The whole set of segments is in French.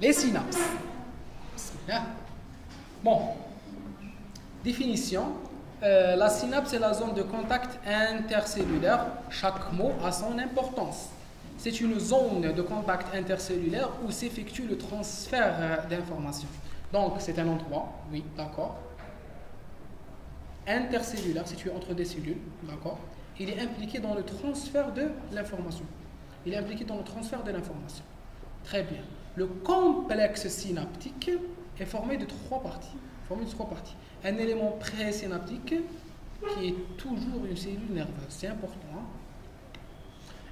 Les synapses. Bon, définition. La synapse est la zone de contact intercellulaire. Chaque mot a son importance. C'est une zone de contact intercellulaire où s'effectue le transfert d'informations. Donc, c'est un endroit, oui, d'accord. Intercellulaire, situé entre des cellules, d'accord. Il est impliqué dans le transfert de l'information. Il est impliqué dans le transfert de l'information. Très bien. Le complexe synaptique est formé de trois parties. Un élément présynaptique qui est toujours une cellule nerveuse, c'est important. Hein?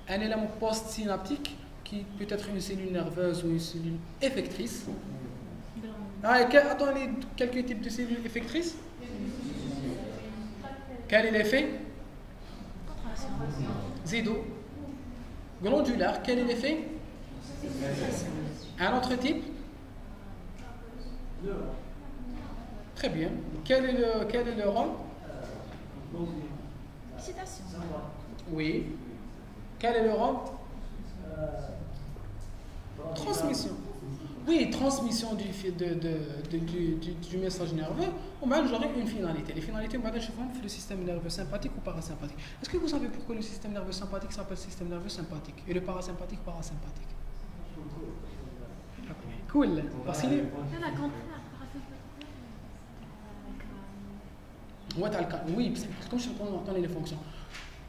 Un élément postsynaptique qui peut être une cellule nerveuse ou une cellule effectrice. Attendez, quelques types de cellules effectrices. Quel est l'effet? Zido. Glandulaire, quel est l'effet? Un autre type? Très bien. Quel est le rôle? Excitation. Oui. Quel est le rôle? Transmission. Oui, transmission du message nerveux. On va j'aurai une finalité. Les finalités, on va le système nerveux sympathique ou parasympathique. Est-ce que vous savez pourquoi le système nerveux sympathique s'appelle système nerveux sympathique et le parasympathique parasympathique? Cool. Parce qu'il est... Oui, comme je entends les fonctions.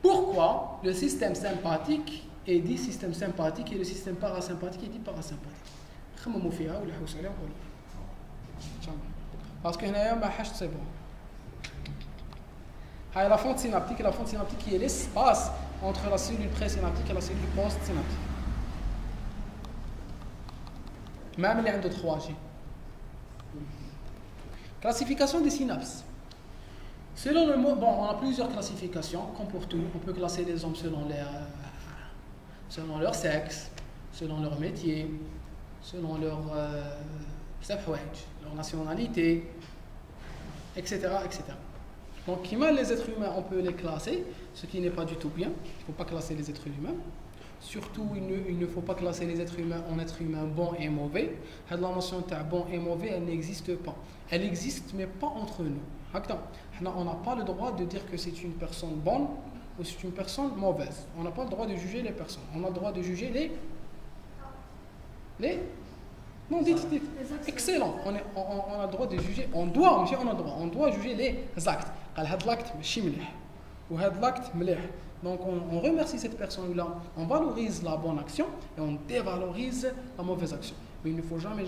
Pourquoi le système sympathique est dit système sympathique et le système parasympathique est dit parasympathique? Parce que c'est bon. La fonte synaptique qui est l'espace entre la cellule présynaptique et la cellule postsynaptique. Même les 3G. Classification des synapses. Selon le mot, bon, on a plusieurs classifications, comme pour tout. On peut classer les hommes selon leur sexe, selon leur métier, selon leur nationalité, etc., etc. Donc, les êtres humains, on peut les classer, ce qui n'est pas du tout bien. Il ne faut pas classer les êtres humains. Surtout, il ne faut pas classer les êtres humains en êtres humains bons et mauvais. La notion de bon et mauvais, elle n'existe pas. Elle existe, mais pas entre nous. On n'a pas le droit de dire que c'est une personne bonne ou c'est une personne mauvaise. On n'a pas le droit de juger les personnes. On a le droit de juger non, dites. Excellent. On a le droit de juger. On doit juger les actes. Donc on remercie cette personne-là, on valorise la bonne action et on dévalorise la mauvaise action. Mais il ne faut jamais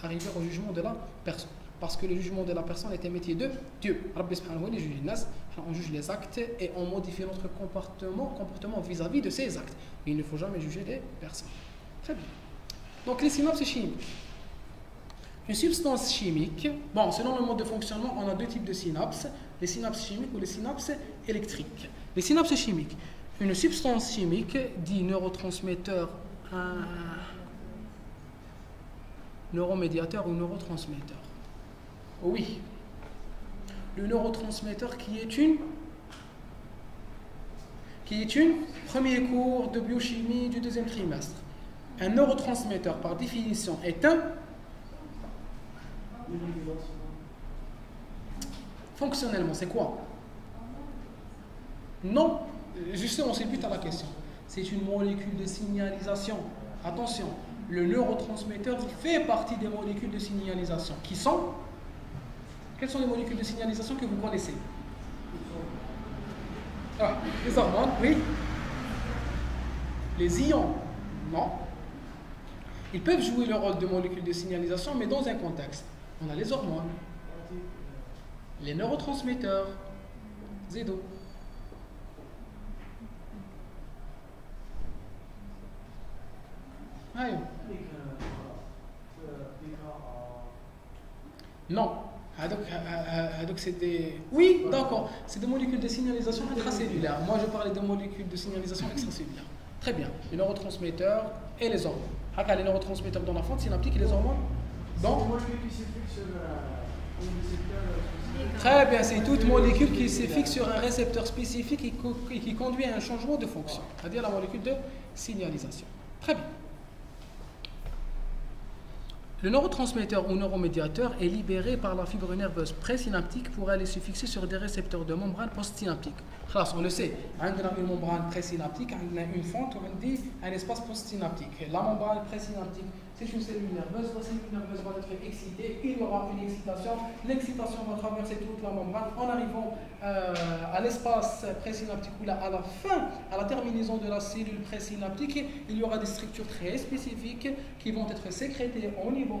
arriver au jugement de la personne. Parce que le jugement de la personne est un métier de Dieu. On juge les actes et on modifie notre comportement vis-à-vis de ces actes. Mais il ne faut jamais juger les personnes. Très bien. Donc les synapses chimiques. Une substance chimique, bon, selon le mode de fonctionnement, on a deux types de synapses, les synapses chimiques ou les synapses électriques. Les synapses chimiques. Une substance chimique dit neurotransmetteur, neuromédiateur ou neurotransmetteur. Oui. Le neurotransmetteur qui est une premier cours de biochimie du deuxième trimestre. Un neurotransmetteur, par définition, est un fonctionnellement, c'est quoi? Non, justement, c'est le but à la question. C'est une molécule de signalisation. Attention, le neurotransmetteur fait partie des molécules de signalisation qui sont... Quelles sont les molécules de signalisation que vous connaissez? Les hormones, oui. Les ions, non. Ils peuvent jouer le rôle de molécules de signalisation, mais dans un contexte. On a les hormones, les neurotransmetteurs, Zido. Non. Donc c'est des... Oui, d'accord. C'est des molécules de signalisation intracellulaires. Moi, je parlais de molécules de signalisation extracellulaires. Très bien. Les neurotransmetteurs et les hormones. Les neurotransmetteurs dans la fonte synaptique et les hormones dans... Très bien, c'est toute molécule qui se fixe sur un récepteur spécifique et qui conduit à un changement de fonction, c'est-à-dire la molécule de signalisation. Très bien. Le neurotransmetteur ou neuromédiateur est libéré par la fibre nerveuse présynaptique pour aller se fixer sur des récepteurs de membrane postsynaptique. On le sait, on a une membrane présynaptique, on a une fente, on dit un espace postsynaptique. La membrane présynaptique, c'est une cellule nerveuse. La cellule nerveuse va être excitée, il y aura une excitation. L'excitation va traverser toute la membrane en arrivant à l'espace présynaptique ou là, à la fin, à la terminaison de la cellule présynaptique, il y aura des structures très spécifiques qui vont être sécrétées au niveau,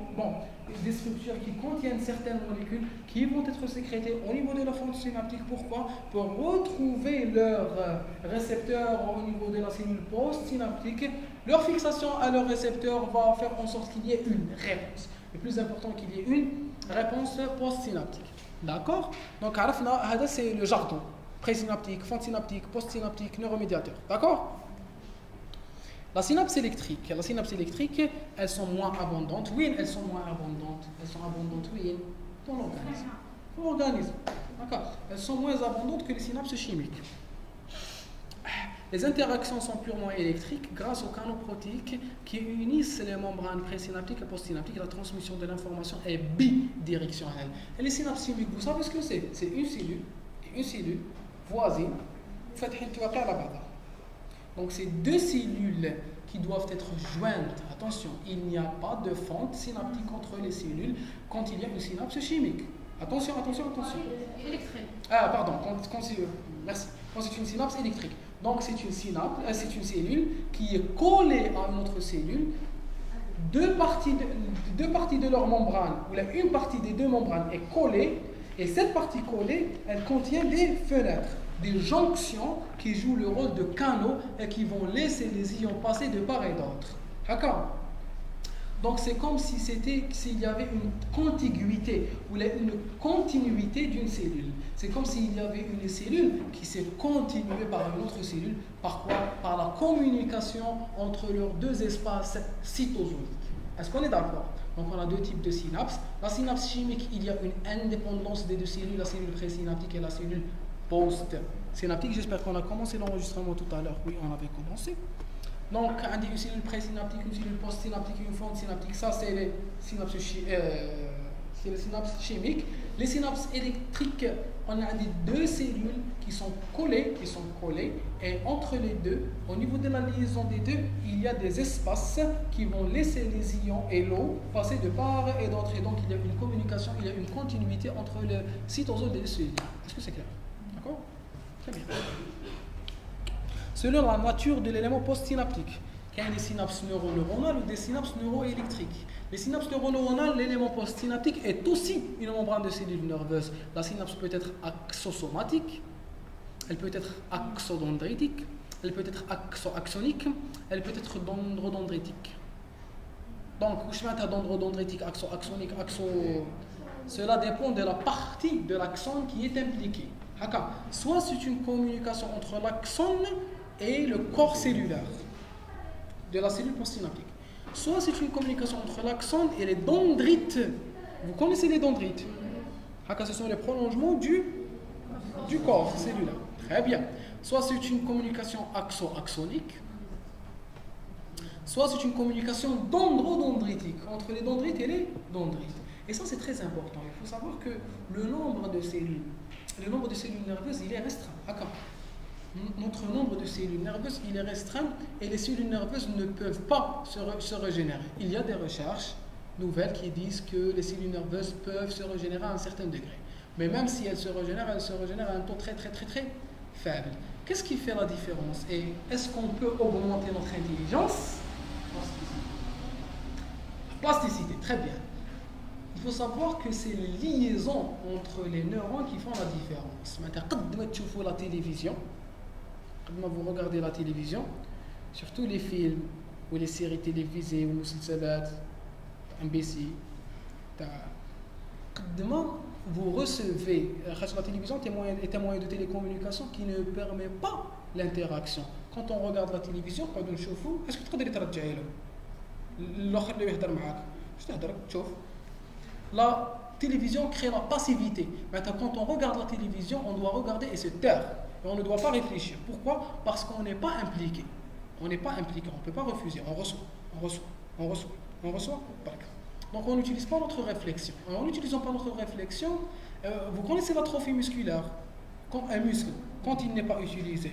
des structures qui contiennent certaines molécules qui vont être sécrétées au niveau de la fente synaptique. Pourquoi? Pour retrouver leurs récepteurs au niveau de la cellule postsynaptique. Leur fixation à leur récepteur va faire en sorte qu'il y ait une réponse. Le plus important, qu'il y ait une réponse postsynaptique. D'accord? Donc, c'est le jargon. Présynaptique, fente synaptique, postsynaptique, neuromédiateur. D'accord? La synapse électrique. Les synapses électriques, elles sont moins abondantes. Oui, elles sont moins abondantes. Elles sont abondantes, oui, dans l'organisme. Dans l'organisme. D'accord? Elles sont moins abondantes que les synapses chimiques. Les interactions sont purement électriques grâce aux canaux protéiques qui unissent les membranes présynaptiques et postsynaptiques. La transmission de l'information est bidirectionnelle. Et les synapses chimiques, vous savez ce que c'est? C'est une cellule voisine. Donc, c'est deux cellules qui doivent être jointes. Attention, il n'y a pas de fente synaptique entre les cellules quand il y a une synapse chimique. Attention. Électrique. Ah, pardon, merci. Quand c'est une synapse électrique. Donc, c'est une cellule qui est collée à une autre cellule. Deux parties de leur membrane, ou là, une partie des deux membranes est collée, et cette partie collée, elle contient des fenêtres, des jonctions qui jouent le rôle de canaux et qui vont laisser les ions passer de part et d'autre. D'accord? Donc c'est comme s'il y avait une contiguïté ou une continuité d'une cellule. C'est comme s'il y avait une cellule qui s'est continuée par une autre cellule. Par quoi? Par la communication entre leurs deux espaces cytosoliques. Est-ce qu'on est d'accord? Donc on a deux types de synapses. La synapse chimique, il y a une indépendance des deux cellules, la cellule présynaptique et la cellule postsynaptique. J'espère qu'on a commencé l'enregistrement tout à l'heure. Oui, on avait commencé. Donc, on dit une cellule présynaptique, une cellule postsynaptique, une fente synaptique. Ça, c'est les synapses chimiques. Les synapses électriques, on a des deux cellules qui sont collées, et entre les deux, au niveau de la liaison des deux, il y a des espaces qui vont laisser les ions et l'eau passer de part et d'autre. Et donc, il y a une communication, il y a une continuité entre le cytosol des deux cellules. Est-ce que c'est clair? D'accord? Très bien. Selon la nature de l'élément postsynaptique, il y a des synapses neuroneuronales ou des synapses neuroélectriques. Les synapses neuroneuronales, l'élément postsynaptique est aussi une membrane de cellules nerveuses. La synapse peut être axosomatique, elle peut être axodendritique, elle peut être axonique, elle peut être dendrodendritique. Donc, je vais dendrodendritique, axonique, cela dépend de la partie de l'axone qui est impliquée. Soit c'est une communication entre l'axone et le corps cellulaire de la cellule postsynaptique. Soit c'est une communication entre l'axone et les dendrites. Vous connaissez les dendrites? Ce sont les prolongements du corps cellulaire. Très bien. Soit c'est une communication axonique, soit c'est une communication dendrodendritique entre les dendrites et les dendrites. Et ça, c'est très important. Il faut savoir que le nombre de cellules nerveuses, il est restreint. Notre nombre de cellules nerveuses, il est restreint et les cellules nerveuses ne peuvent pas se régénérer. Il y a des recherches nouvelles qui disent que les cellules nerveuses peuvent se régénérer à un certain degré. Mais même si elles se régénèrent à un taux très faible. Qu'est-ce qui fait la différence? Et est-ce qu'on peut augmenter notre intelligence? Plasticité, très bien. Il faut savoir que c'est les liaisons entre les neurones qui font la différence. Maintenant, quand vous la télévision, quand vous regardez la télévision, surtout les films ou les séries télévisées ou les MBC, vous recevez, la télévision est un moyen de télécommunication qui ne permet pas l'interaction. Quand on regarde la télévision, est-ce que tu peux ترجعي له الاخر اللي يهضر معاك واش تهضر تشوف. La télévision crée la passivité. Maintenant, quand on regarde la télévision, on doit regarder et se taire. Et on ne doit pas réfléchir. Pourquoi? Parce qu'on n'est pas impliqué. On n'est pas impliqué, on ne peut pas refuser. On reçoit. Donc on n'utilise pas notre réflexion. En n'utilisant pas notre réflexion, vous connaissez l'atrophie musculaire, quand un muscle, quand il n'est pas utilisé.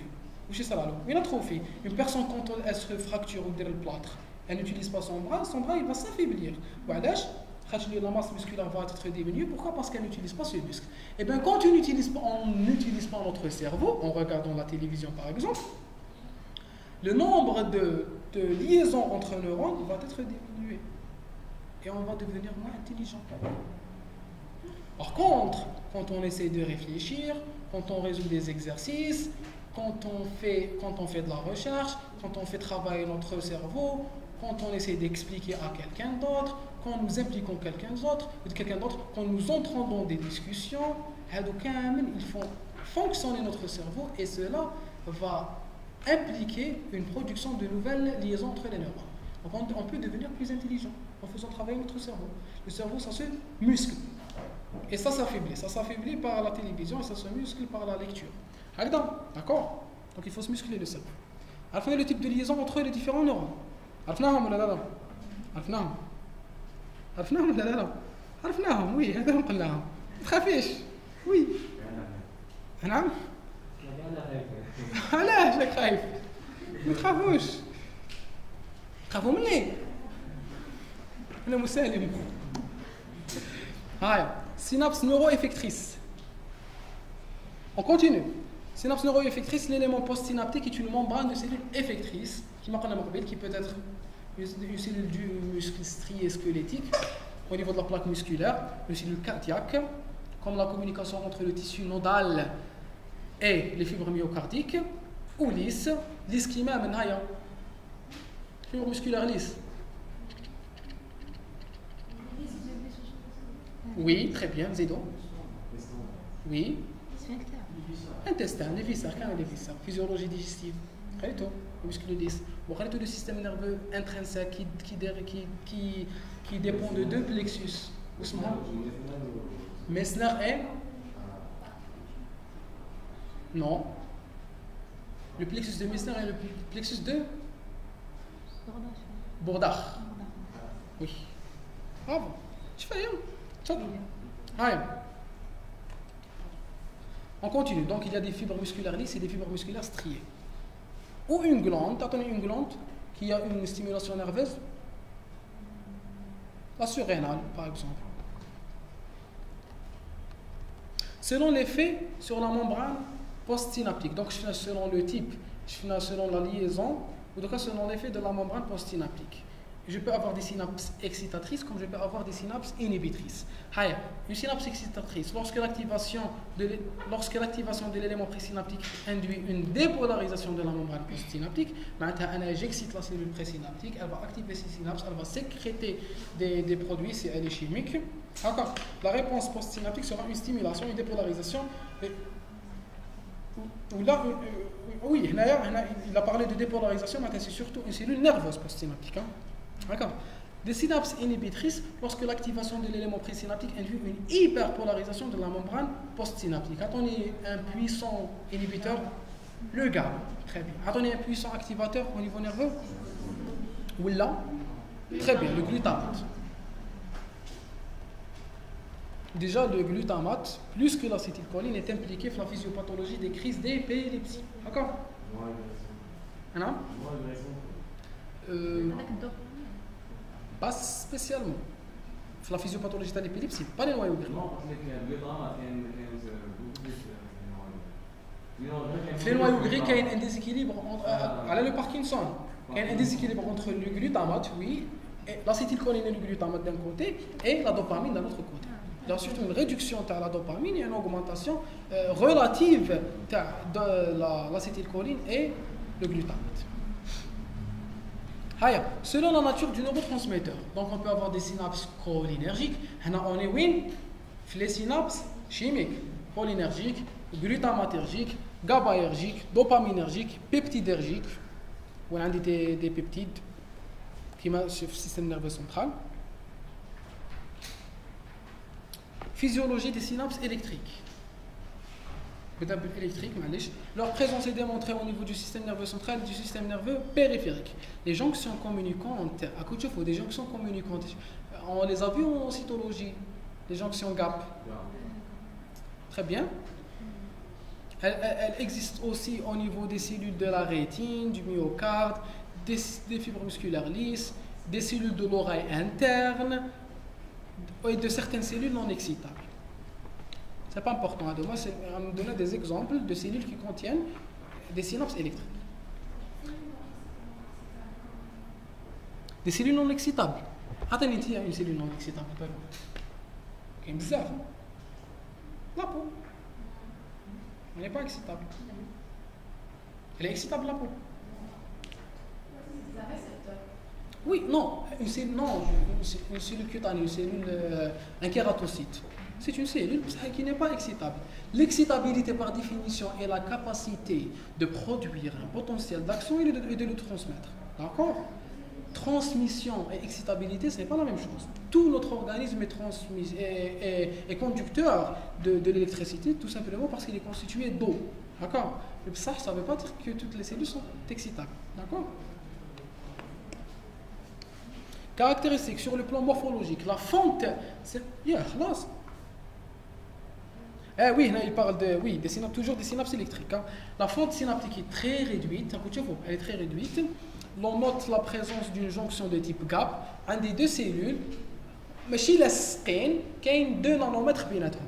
C'est ça là, une atrophie. Une personne, quand elle se fracture ou le plâtre, elle n'utilise pas son bras il va s'affaiblir. La masse musculaire va être diminuée. Pourquoi? Parce qu'elle n'utilise pas ce muscle. Et bien quand on n'utilise pas notre cerveau, en regardant la télévision par exemple, le nombre de liaisons entre neurones va être diminué. Et on va devenir moins intelligent. Par contre, quand on essaie de réfléchir, quand on résout des exercices, quand on fait de la recherche, quand on fait travailler notre cerveau, quand on essaie d'expliquer à quelqu'un d'autre, quand nous impliquons quelqu'un d'autre, quand nous entrons dans des discussions, ils font fonctionner notre cerveau et cela va impliquer une production de nouvelles liaisons entre les neurones. Donc on peut devenir plus intelligent en faisant travailler notre cerveau. Le cerveau, ça se muscle. Et ça s'affaiblit. Ça s'affaiblit par la télévision et ça se muscle par la lecture. D'accord? Donc il faut se muscler le cerveau. Alors, le type de liaison entre les différents neurones. عرفناهم ولا لا؟ عرفناهم ولا لا؟ عرفناهم وي هذا هم قلناهم. ما تخافيش. وي. نعم؟ علاش راك خايف؟ ما تخافوش. تخافوا مني؟ أنا مسالم. هاي synapse neuroeffectrice. On continue. Synapse neuroeffectrice, l'élément postsynaptique est une membrane de cellules effectrices qui peut être une cellule du muscle strié squelettique au niveau de la plaque musculaire, une cellule cardiaque, comme la communication entre le tissu nodal et les fibres myocardiques, ou lisse qui met à fibre musculaire lisse. Oui, très bien, Zido. Oui. Intestin, les viscères, quand les viscères, physiologie digestive, le muscle lisse, le système nerveux intrinsèque qui dépend de deux plexus. Messner est non. Le plexus de Messner est le plexus de Bordach. Oui. Ah bon, tu fais rien. On continue. Donc il y a des fibres musculaires lisses et des fibres musculaires striées. Ou une glande, qui a une stimulation nerveuse, la surrénale par exemple. Selon l'effet sur la membrane postsynaptique, donc selon le type, selon la liaison, ou donc selon l'effet de la membrane postsynaptique. Je peux avoir des synapses excitatrices comme je peux avoir des synapses inhibitrices. Une synapse excitatrice, lorsque l'activation de l'élément présynaptique induit une dépolarisation de la membrane postsynaptique, j'excite la cellule présynaptique, elle va activer ces synapses, elle va sécréter des produits si elle est chimique. La réponse postsynaptique sera une stimulation, une dépolarisation. Oui, il a parlé de dépolarisation, mais c'est surtout une cellule nerveuse postsynaptique. D'accord. Des synapses inhibitrices lorsque l'activation de l'élément présynaptique induit une hyperpolarisation de la membrane postsynaptique. Attendez un puissant inhibiteur, le GABA. Très bien. Attendez un puissant activateur au niveau nerveux. Oula. Très bien, le glutamate. Déjà, le glutamate, plus que l'acétylcholine, est impliqué dans la physiopathologie des crises d'épilepsie. D'accord? Non? Pas spécialement. La physiopathologie de l'épilepsie, pas les noyaux gris. Les noyaux gris, il y a un déséquilibre entre le Parkinson. Il y a un déséquilibre entre le glutamate, oui, et l'acétylcholine et le glutamate d'un côté, et la dopamine d'un autre côté. Il y a surtout une réduction de la dopamine et une augmentation relative de l'acétylcholine et le glutamate. Selon la nature du neurotransmetteur, donc on peut avoir des synapses cholinergiques. On est les synapses chimiques, cholinergiques, glutamatergiques, GABAergiques, dopaminergiques, peptidergiques. On a des peptides qui marchent sur le système nerveux central. Physiologie des synapses électriques. Leur présence est démontrée au niveau du système nerveux central et du système nerveux périphérique. Les jonctions communicantes, à coup de chevaux, des jonctions communicantes On les a vus en cytologie, les jonctions GAP. Très bien. Elle existe aussi au niveau des cellules de la rétine, du myocarde, des fibres musculaires lisses, des cellules de l'oreille interne et de certaines cellules non excitables. C'est pas important. Moi, c'est à me donner des exemples de cellules qui contiennent des synapses électriques. Des cellules non excitables. Attendez, il y a une cellule non excitable. Qui est bizarre. La peau. Elle n'est pas excitable. Elle est excitable, la peau. Oui, non. Une cellule cutanée, une cellule, un kératocyte. C'est une cellule qui n'est pas excitable. L'excitabilité, par définition, est la capacité de produire un potentiel d'action et de le transmettre. D'accord? Transmission et excitabilité, ce n'est pas la même chose. Tout notre organisme est conducteur de l'électricité, tout simplement parce qu'il est constitué d'eau. D'accord? Mais ça ne veut pas dire que toutes les cellules sont excitables. D'accord? Caractéristiques sur le plan morphologique. La fonte, c'est... oui, il parle toujours des synapses électriques. Hein. La fonte synaptique est très réduite. Elle est très réduite. On note la présence d'une jonction de type GAP. Un des deux cellules, mais chez la skin, il y a 2 nanomètres بيناتهم.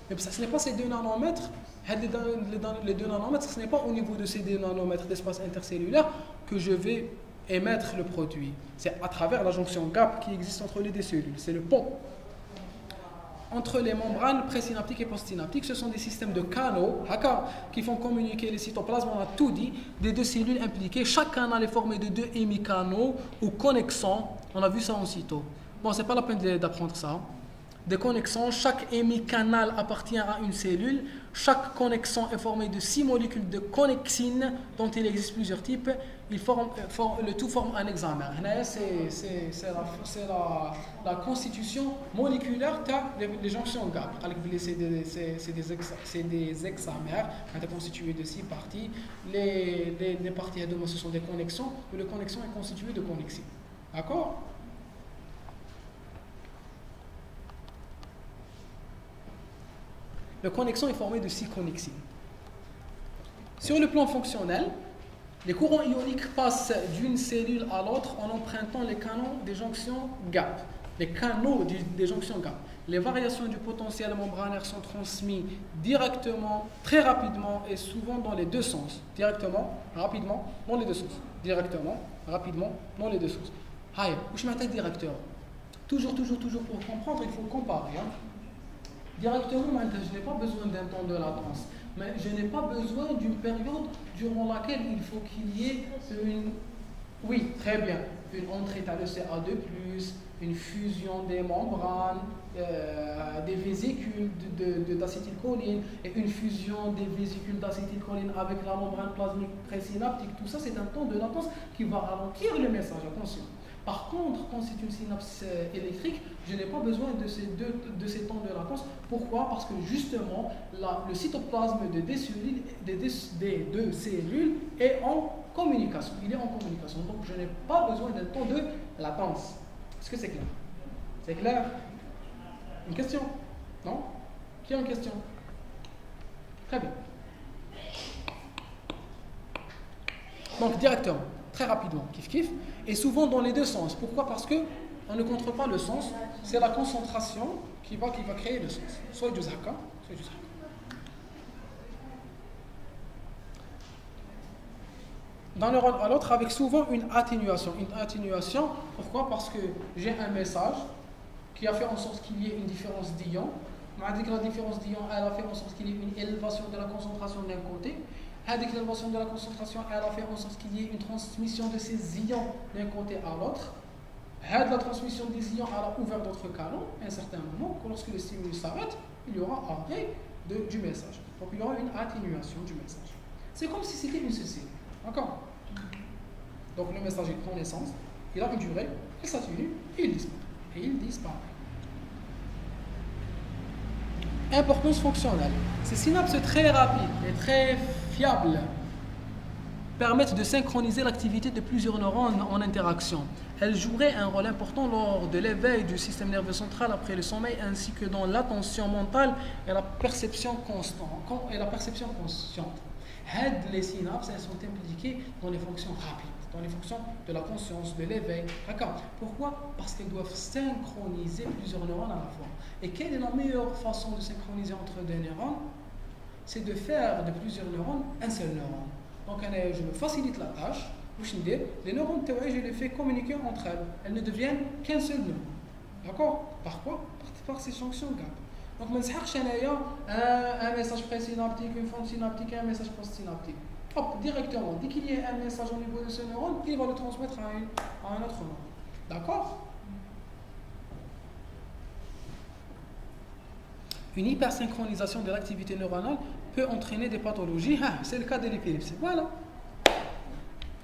Mais ce n'est pas ces 2 nanomètres. Les 2 nanomètres, ce n'est pas au niveau de ces 2 nanomètres d'espace intercellulaire que je vais émettre le produit. C'est à travers la jonction GAP qui existe entre les deux cellules. C'est le pont. Entre les membranes présynaptiques et postsynaptiques, ce sont des systèmes de canaux qui font communiquer les cytoplasmes, on a tout dit, des 2 cellules impliquées. Chaque canal est formé de 2 hémicanaux ou connexons. On a vu ça en cyto. Bon, c'est pas la peine d'apprendre ça. Des connexons, chaque hémicanal appartient à une cellule. Chaque connexon est formé de 6 molécules de connexine dont il existe plusieurs types. Le tout forme un hexamère. C'est la constitution moléculaire des jonctions GAP. C'est des hexamères constitués de 6 parties. Les parties ce sont des connexions. Le connexon est constitué de connexine. D'accord? Le connexon est formé de 6 connexines. Sur le plan fonctionnel, les courants ioniques passent d'une cellule à l'autre en empruntant les canaux des jonctions GAP. Les canaux des jonctions GAP. Les variations du potentiel membranaire sont transmises directement, très rapidement et souvent dans les deux sens. Directement, rapidement, dans les deux sens. Directement, rapidement, dans les deux sens. Aïe, où je m'attends directeur. Toujours pour comprendre, il faut comparer. Hein. Directement, je n'ai pas besoin d'un temps de latence, mais je n'ai pas besoin d'une période durant laquelle il faut qu'il y ait une entrée de CA2+, une fusion des membranes, des vésicules d'acétylcholine et une fusion des vésicules d'acétylcholine avec la membrane plasmique présynaptique. Tout ça, c'est un temps de latence qui va ralentir le message, attention. Par contre, quand c'est une synapse électrique, je n'ai pas besoin de ces temps de latence. Pourquoi? Parce que justement, le cytoplasme des deux cellules est en communication. Il est en communication. Donc, je n'ai pas besoin d'un temps de latence. Est-ce que c'est clair? C'est clair? Une question? Non? Qui a une question? Très bien. Donc, directement. Très rapidement, kiff, et souvent dans les deux sens. Pourquoi? Parce qu'on ne contrôle pas le sens, c'est la concentration qui va créer le sens. Soit du zaka, soit du zaka. D'un neurone à l'autre, avec souvent une atténuation. Une atténuation, pourquoi? Parce que j'ai un message qui a fait en sorte qu'il y ait une différence d'ion. La différence d'ion, elle a fait en sorte qu'il y ait une élévation de la concentration d'un côté. L'élévation de la concentration, elle a fait en sorte qu'il y ait une transmission de ces ions d'un côté à l'autre. La transmission des ions, elle a ouvert d'autres canaux. À un certain moment, lorsque le stimulus s'arrête, il y aura arrêt du message. Donc il y aura une atténuation du message. C'est comme si c'était une cellule. D'accord? Donc le message il prend naissance, il a une durée, il s'atténue et il disparaît. Importance fonctionnelle. Ces synapses très rapides et très fiables permettent de synchroniser l'activité de plusieurs neurones en interaction. Elles joueraient un rôle important lors de l'éveil du système nerveux central après le sommeil, ainsi que dans l'attention mentale et la perception consciente. Les synapses, elles sont impliquées dans les fonctions rapides, dans les fonctions de la conscience, de l'éveil. D'accord. Pourquoi? Parce qu'elles doivent synchroniser plusieurs neurones à la fois. Et quelle est la meilleure façon de synchroniser entre deux neurones? C'est de faire de plusieurs neurones un seul neurone. Donc je me facilite la tâche. Les neurones théoriques, je les fais communiquer entre elles. Elles ne deviennent qu'un seul neurone. D'accord? Par quoi? Par ces jonctions gap. Donc, je ne un message présynaptique, une fonte synaptique et un message postsynaptique. Hop, directement, dès qu'il y a un message au niveau de ce neurone, il va le transmettre à un autre neurone. D'accord? Une hypersynchronisation de l'activité neuronale peut entraîner des pathologies. Ah, c'est le cas de l'épilepsie. Voilà.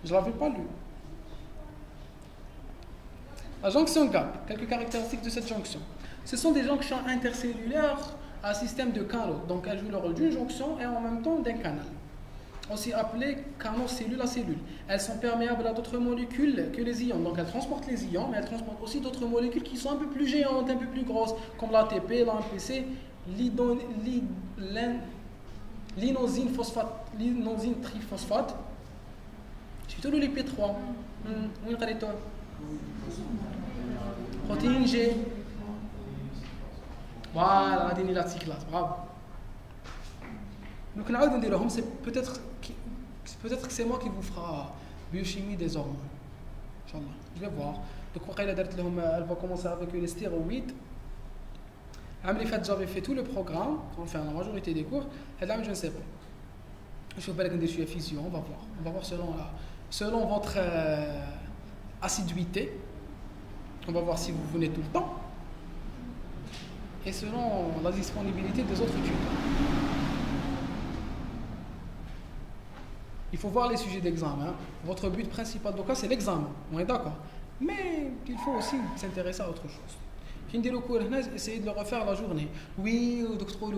Je ne l'avais pas lu. La jonction gap, quelques caractéristiques de cette jonction. Ce sont des jonctions intercellulaires à système de canaux. Donc elles jouent le rôle d'une jonction et en même temps d'un canal. Aussi appelés canaux cellule à cellule. Elles sont perméables à d'autres molécules que les ions. Donc elles transportent les ions, mais elles transportent aussi d'autres molécules qui sont un peu plus géantes, un peu plus grosses, comme l'ATP, l'AMPC, l'inosine triphosphate. C'est plutôt le LP3. Protéine G. Voilà, l'adénylate cyclase. Bravo. Donc, peut-être que c'est moi qui vous fera biochimie des hormones. Inch'Allah. Je vais voir. Donc, elle va commencer avec les stéroïdes. J'avais fait tout le programme, enfin la majorité des cours. Et là, je ne sais pas. Je vais faire des physio, on va voir. On va voir selon votre assiduité. On va voir si vous venez tout le temps. Et selon la disponibilité des autres études. Il faut voir les sujets d'examen. Votre but principal, donc c'est l'examen. On est d'accord. Mais il faut aussi s'intéresser à autre chose. Essayez de le refaire la journée. Oui, le docteur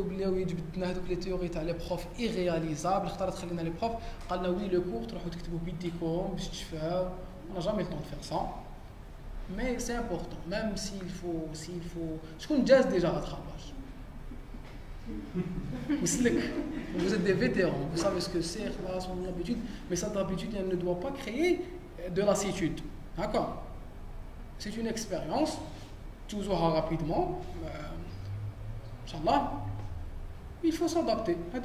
les théories, les profs irréalisables. Les profs, oui, le cours, on n'a jamais le temps de faire ça. Mais c'est important, même s'il faut. Je connais déjà déjà rattrapage. Vous êtes des vétérans, vous savez ce que c'est, son habitude, mais cette habitude, elle ne doit pas créer de lassitude. D'accord? C'est une expérience. Tu vous auras rapidement, Inch'Allah, il faut s'adapter. Il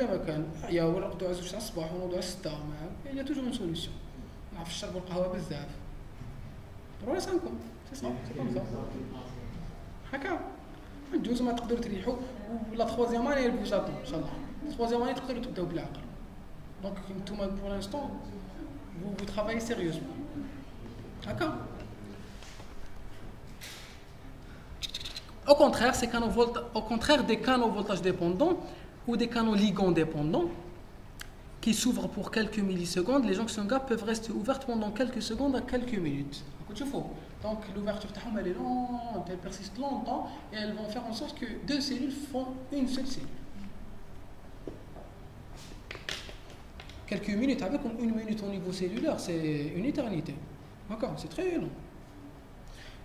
y a toujours une solution. Voilà 5 ans, c'est ça, c'est comme ça. Haka. الجوز ما تقدروا تريحوا ولا 3e année elle vous attend inchallah 3e année تقدروا تبداو بالعقل. Donc pour l'instant vous travaillez sérieusement. D'accord. Au contraire des canaux voltage dépendants ou des canaux ligand dépendants qui s'ouvrent pour quelques millisecondes, les jonctions gap peuvent rester ouvertes pendant quelques secondes à quelques minutes. Donc l'ouverture elle est lente, elle persiste longtemps et elles vont faire en sorte que deux cellules font une seule cellule. Quelques minutes, avec une minute au niveau cellulaire, c'est une éternité. D'accord, c'est très long.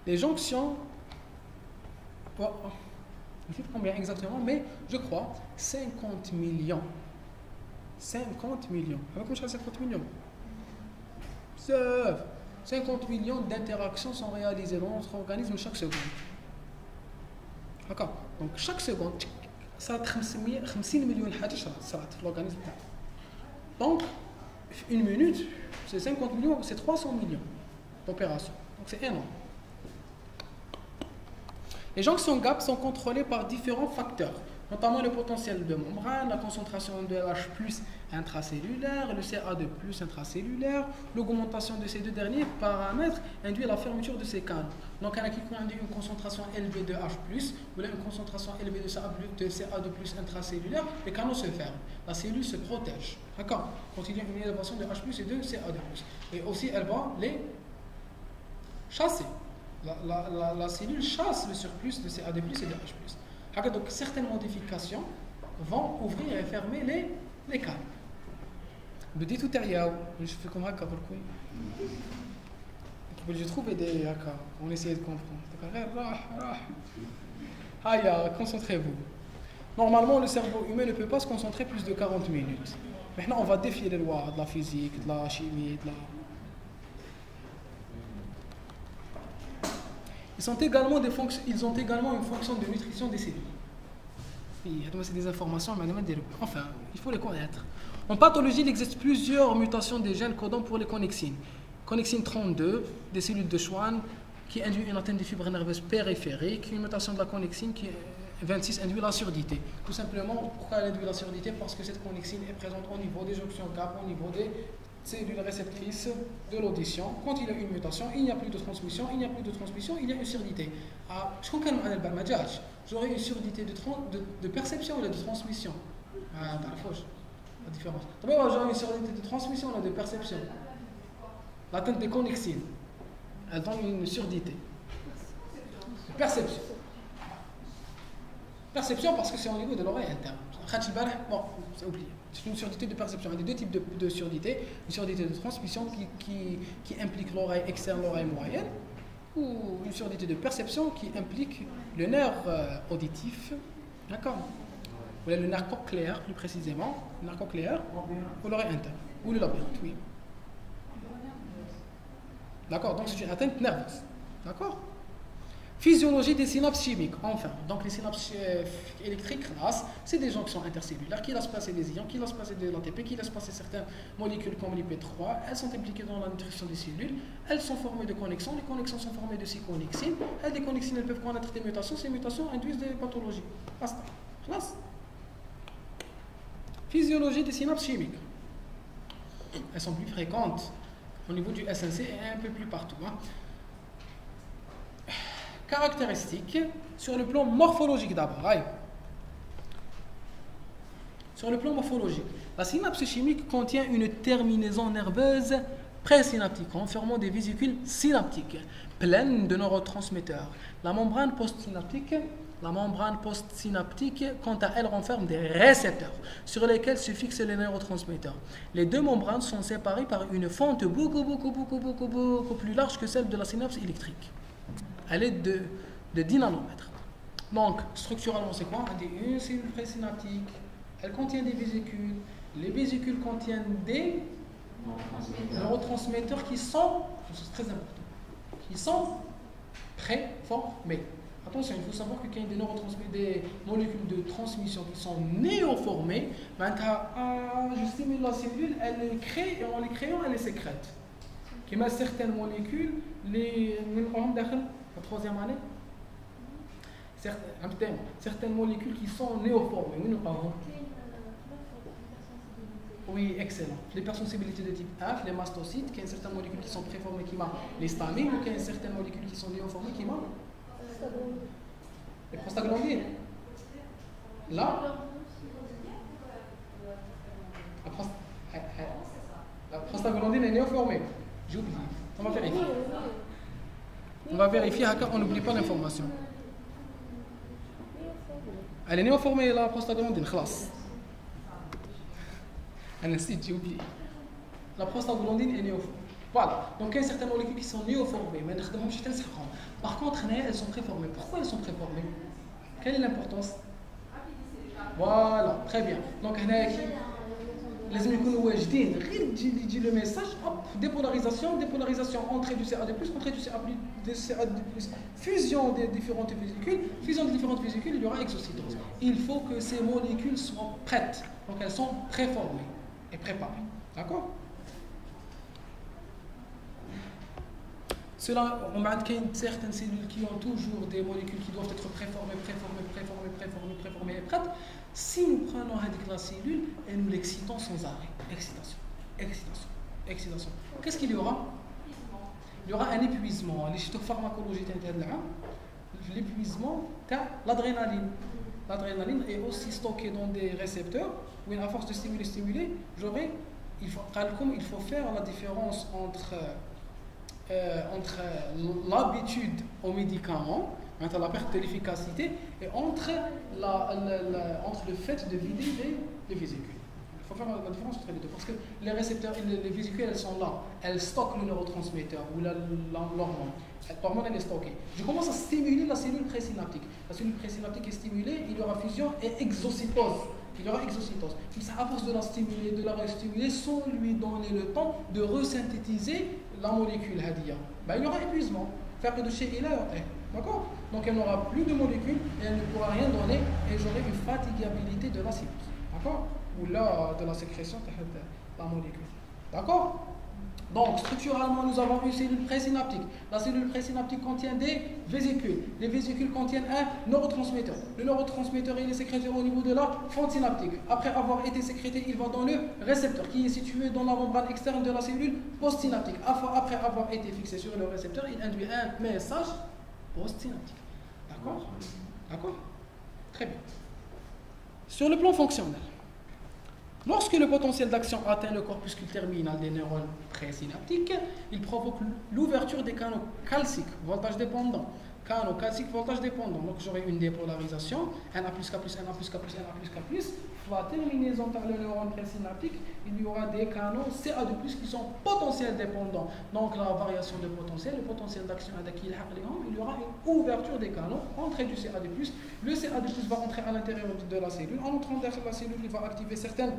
Les jonctions, je ne sais pas combien exactement, mais je crois 50 millions. 50 millions. Avec quoi 50 millions? 50 millions d'interactions sont réalisées dans notre organisme chaque seconde. D'accord. Donc chaque seconde, ça a 50 millions de choses dans l'organisme. Donc, une minute, c'est 50 millions, c'est 300 millions d'opérations. Donc c'est énorme. Les jonctions gap sont contrôlées par différents facteurs, notamment le potentiel de membrane, la concentration de H+ intracellulaire, le CA2+ intracellulaire. L'augmentation de ces deux derniers paramètres induit la fermeture de ces canaux. Donc, il y a qui induit une concentration élevée de H+, ou là, une concentration élevée de CA2+ intracellulaire, les canaux se ferment. La cellule se protège. D'accord. Quand il y a une élévation de H+ et de CA2+. Et aussi, elle va les chasser. La cellule chasse le surplus de CA2+ et de H+. Donc certaines modifications vont ouvrir et fermer les canaux. بديتو تاعياو je fais comme هكا بركوي j'ai trouvé des هكا on essayait de comprendre غير راح هيا concentrez-vous. Normalement le cerveau humain ne peut pas se concentrer plus de 40 minutes. Maintenant on va défier les lois de la physique, de la chimie, de la... Ils ont également une fonction de nutrition des cellules. Oui, c'est des informations, enfin, il faut les connaître. En pathologie, il existe plusieurs mutations des gènes codant pour les connexines. Connexine 32, des cellules de Schwann, qui induit une atteinte des fibres nerveuses périphériques. Une mutation de la connexine qui 26 induit la surdité. Tout simplement, pourquoi elle induit la surdité? Parce que cette connexine est présente au niveau des jonctions GAP, au niveau des cellules réceptrices de l'audition. Quand il y a une mutation, il n'y a plus de transmission. Il n'y a plus de transmission, il y a une surdité. J'aurais une surdité de perception ou de transmission. La différence. J'aurais une surdité de transmission ou de perception. L'atteinte des connexines, elle donne une surdité. Perception. Perception parce que c'est au niveau de l'oreille interne. Bon, c'est oublié. C'est une surdité de perception. Il y a deux types de surdité. Une surdité de transmission qui implique l'oreille externe, l'oreille moyenne, ou une surdité de perception qui implique le nerf auditif, d'accord, ou le nerf cochléaire plus précisément, le nerf cochléaire ou l'oreille interne, ou le labyrinthe, oui. D'accord, donc c'est une atteinte nerveuse, d'accord. Physiologie des synapses chimiques, enfin. Donc les synapses électriques, c'est des jonctions intercellulaires qui laissent passer des ions, qui laissent passer de l'ATP, qui laissent passer certaines molécules comme l'IP3. Elles sont impliquées dans la nutrition des cellules. Elles sont formées de connexions. Les connexions sont formées de 6 connexines. Et les connexines, elles peuvent connaître des mutations. Ces mutations induisent des pathologies. Basta. Classe. Physiologie des synapses chimiques. Elles sont plus fréquentes au niveau du SNC et un peu plus partout. Caractéristiques sur le plan morphologique d'abord. Sur le plan morphologique, la synapse chimique contient une terminaison nerveuse présynaptique renfermant des vésicules synaptiques pleines de neurotransmetteurs. La membrane postsynaptique, quant à elle, renferme des récepteurs sur lesquels se fixent les neurotransmetteurs. Les deux membranes sont séparées par une fente beaucoup plus large que celle de la synapse électrique. Elle est de 10 nanomètres. Donc, structurellement, c'est quoi? Une cellule présynaptique, elle contient des vésicules. Les vésicules contiennent des neurotransmetteurs qui sont, c'est très important, qui sont préformés. Attention, il faut savoir qu'il y a des neurotransmetteurs, des molécules de transmission qui sont néoformées. Je stimule la cellule, elle les crée et en les créant, elle les sécrète. Qui met certaines molécules, la troisième année, certaines molécules qui sont néoformées. Oui, excellent. L'hypersensibilité de type F, les mastocytes, il y a certaines molécules qui sont préformées qui marquent les stamines, ou il y a certaines molécules qui sont néoformées qui marquent les prostaglandines. Là, la prostaglandine est néoformée. J'ai oublié. On va vérifier. On va vérifier, on n'oublie pas l'information. Elle est néoformée, la prostaglandine, خلاص. J'ai oublié. La prostaglandine est néoformée. Voilà. Donc il y a certaines molécules qui sont néoformées, mais par contre, elles sont préformées. Pourquoi elles sont préformées? Quelle est l'importance? Voilà, très bien. Donc لازم يكونوا واجدين غير يجي le message, hop, dépolarisation entrée du CA2+, entrée du CA2+, fusion des différentes vésicules, il y aura exocytose. Il faut que ces molécules soient prêtes, donc elles sont préformées et préparées. D'accord? Cela, on a certaines cellules qui ont toujours des molécules qui doivent être préformées et prêtes. Si nous prenons la cellule et nous l'excitons sans arrêt, excitation. Qu'est-ce qu'il y aura? Il y aura un épuisement. L'histopharmacologie, l'épuisement de l'adrénaline. L'adrénaline est aussi stockée dans des récepteurs où, à force de stimuler, il faut faire la différence entre l'habitude aux médicaments, entre la perte de l'efficacité, et entre le fait de vider les vésicules. Il faut faire la différence entre les deux. Parce que les récepteurs, les vésicules, elles sont là. Elles stockent le neurotransmetteur ou l'hormone. L'hormone, elle est stockée. Je commence à stimuler la cellule présynaptique. La cellule présynaptique est stimulée, il y aura fusion et exocytose. Il y aura exocytose. Ça, à force de la stimuler, de la restimuler, sans lui donner le temps de resynthétiser la molécule Hadia. Ben, il y aura épuisement. Faire de chez il d'accord? Donc elle n'aura plus de molécules et elle ne pourra rien donner et j'aurai une fatigabilité de la cellule. D'accord? Ou là, de la sécrétion de la molécule. D'accord? Donc, structurellement, nous avons une cellule présynaptique. La cellule présynaptique contient des vésicules. Les vésicules contiennent un neurotransmetteur. Le neurotransmetteur, il est sécrété au niveau de la fente synaptique. Après avoir été sécrété, il va dans le récepteur qui est situé dans la membrane externe de la cellule postsynaptique. Après avoir été fixé sur le récepteur, il induit un message postsynaptique. D'accord? D'accord? Très bien. Sur le plan fonctionnel, lorsque le potentiel d'action atteint le corpuscule terminal des neurones présynaptiques, il provoque l'ouverture des canaux calciques, voltage dépendant. Canaux calciques, voltage dépendant. Donc j'aurai une dépolarisation, Na plus K plus Na plus K plus Na plus K plus. La terminaison par le neurone présynaptique, il y aura des canaux Ca2+, qui sont potentiels dépendants. Donc la variation de potentiel, le potentiel d'action il y aura une ouverture des canaux, entrée du Ca2+. Le Ca2+ va entrer à l'intérieur de la cellule. En entrant dans la cellule, il va activer certaines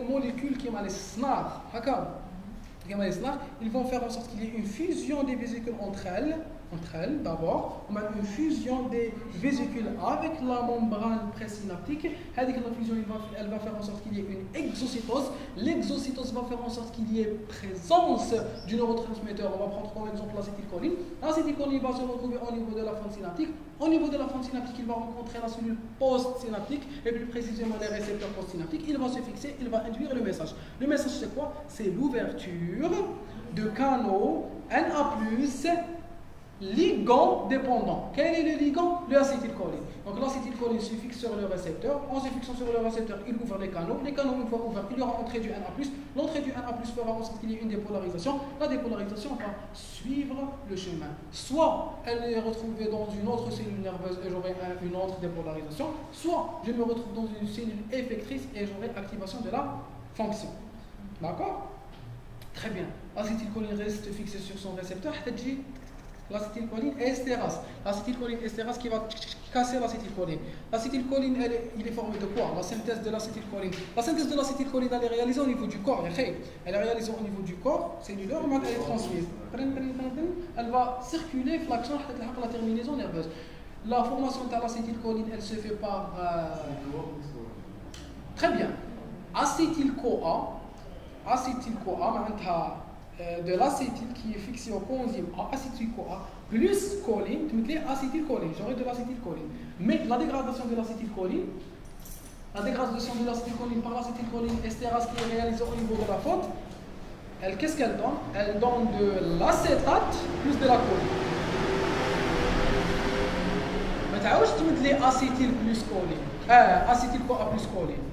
molécules qui les SNAR. Ils vont faire en sorte qu'il y ait une fusion des vésicules entre elles d'abord, on a une fusion des vésicules avec la membrane présynaptique. La fusion, elle va faire en sorte qu'il y ait une exocytose. L'exocytose va faire en sorte qu'il y ait présence du neurotransmetteur. On va prendre comme exemple l'acétylcholine. L'acétylcholine va se retrouver au niveau de la fente synaptique. Au niveau de la fente synaptique, il va rencontrer la cellule postsynaptique et plus précisément les récepteurs postsynaptiques. Il va se fixer, il va induire le message. Le message, c'est quoi? C'est l'ouverture de canaux Na+, ligand dépendant. Quel est le ligand? Le acétylcholine. Donc l'acétylcholine se fixe sur le récepteur. En se fixant sur le récepteur, il ouvre les canaux. Les canaux, une fois ouverts, il y aura entrée du Na+. L'entrée du Na+, fera en sorte qu'il y ait une dépolarisation. La dépolarisation va suivre le chemin. Soit elle est retrouvée dans une autre cellule nerveuse et j'aurai une autre dépolarisation. Soit je me retrouve dans une cellule effectrice et j'aurai activation de la fonction. D'accord? Très bien. L'acétylcholine reste fixée sur son récepteur. L'acétylcholine estérase. L'acétylcholine estérase qui va casser l'acétylcholine. L'acétylcholine, il est formé de quoi? La synthèse de l'acétylcholine. La synthèse de l'acétylcholine, elle est réalisée au niveau du corps. Elle est réalisée au niveau du corps cellulaire, mais elle est transmise. Elle va circuler, la terminaison nerveuse. La formation de l'acétylcholine, elle se fait par... Très bien. Acétyl-CoA, de l'acétyl qui est fixé au coenzyme A, acétyl-CoA, plus choline, tu me dis acétylcholine, j'aurai de l'acétylcholine. Mais la dégradation de l'acétylcholine par l'acétylcholine estérase qui est réalisée au niveau de la faute, qu'est-ce qu'elle donne? Elle donne de l'acétate plus de la choline. Mais tu me dis acétyl plus choline, acétyl-CoA plus choline.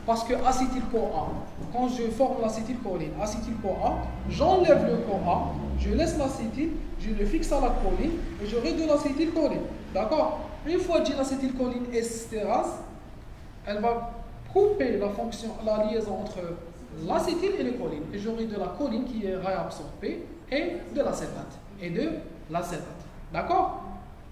Parce que acétyl-CoA, quand je forme l'acétylcholine, acétyl-CoA, j'enlève le CoA, je laisse l'acétyl, je le fixe à la choline et j'aurai de l'acétylcholine. D'accord? Une fois que j'ai l'acétylcholine estérase, elle va couper la liaison entre l'acétyl et le choline. Et j'aurai de la choline qui est réabsorbée et de l'acétate. D'accord?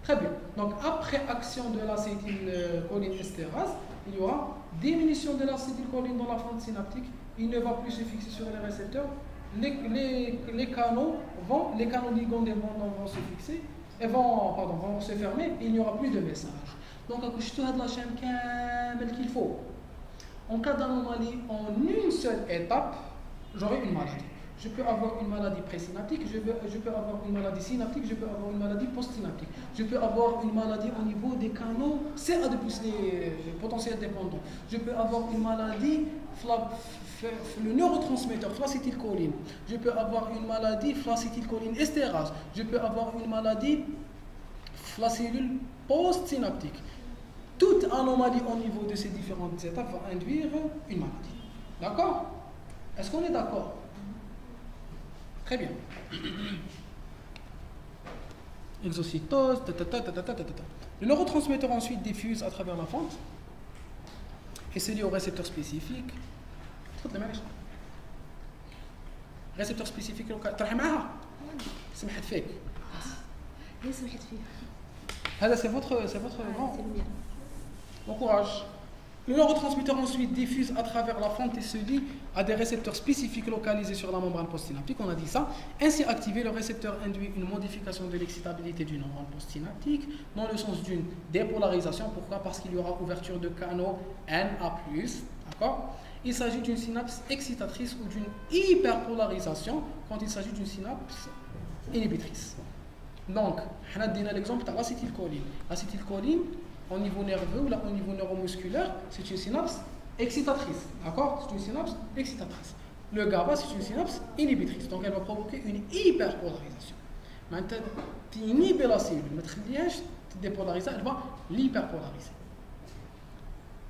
Très bien. Donc après action de l'acétylcholine estérase, il y aura diminution de l'acétylcholine dans la fente synaptique, il ne va plus se fixer sur les récepteurs, les canaux ligand dépendants vont se fixer, et vont se fermer, et il n'y aura plus de message. Donc, je te la chaîne qu'il faut. En cas d'anomalie, en une seule étape, j'aurai une maladie. Je peux avoir une maladie présynaptique, je peux avoir une maladie synaptique, je peux avoir une maladie postsynaptique. Je peux avoir une maladie au niveau des canaux Ca2+, les potentiels dépendants. Je peux avoir une maladie, le neurotransmetteur, l'acétylcholine. Je peux avoir une maladie, l'acétylcholine estérase. Je peux avoir une maladie, la cellule postsynaptique. Toute anomalie au niveau de ces différentes étapes va induire une maladie. D'accord? Est-ce qu'on est d'accord? Très bien. Exocytose, Le neurotransmetteur ensuite diffuse à travers la fente et c'est lié au récepteur spécifique. تفضل معليش. récepteur spécifique تروحي معاها سمحت فيك. هي سمحت فيه. هذا c'est votre grand. Bon courage. Le neurotransmetteur ensuite diffuse à travers la fente et se lie à des récepteurs spécifiques localisés sur la membrane postsynaptique. On a dit ça. Ainsi activé, le récepteur induit une modification de l'excitabilité du neurone postsynaptique dans le sens d'une dépolarisation. Pourquoi? Parce qu'il y aura ouverture de canaux Na+. D'accord? Il s'agit d'une synapse excitatrice ou d'une hyperpolarisation quand il s'agit d'une synapse inhibitrice. Donc, on a donné l'exemple de l'acétylcholine. L'acétylcholine, au niveau nerveux ou là, au niveau neuromusculaire, c'est une synapse excitatrice. D'accord? C'est une synapse excitatrice. Le GABA, c'est une synapse inhibitrice. Donc, elle va provoquer une hyperpolarisation. Maintenant, tu inhibes la cellule, mais tu dépolarises, elle va l'hyperpolariser.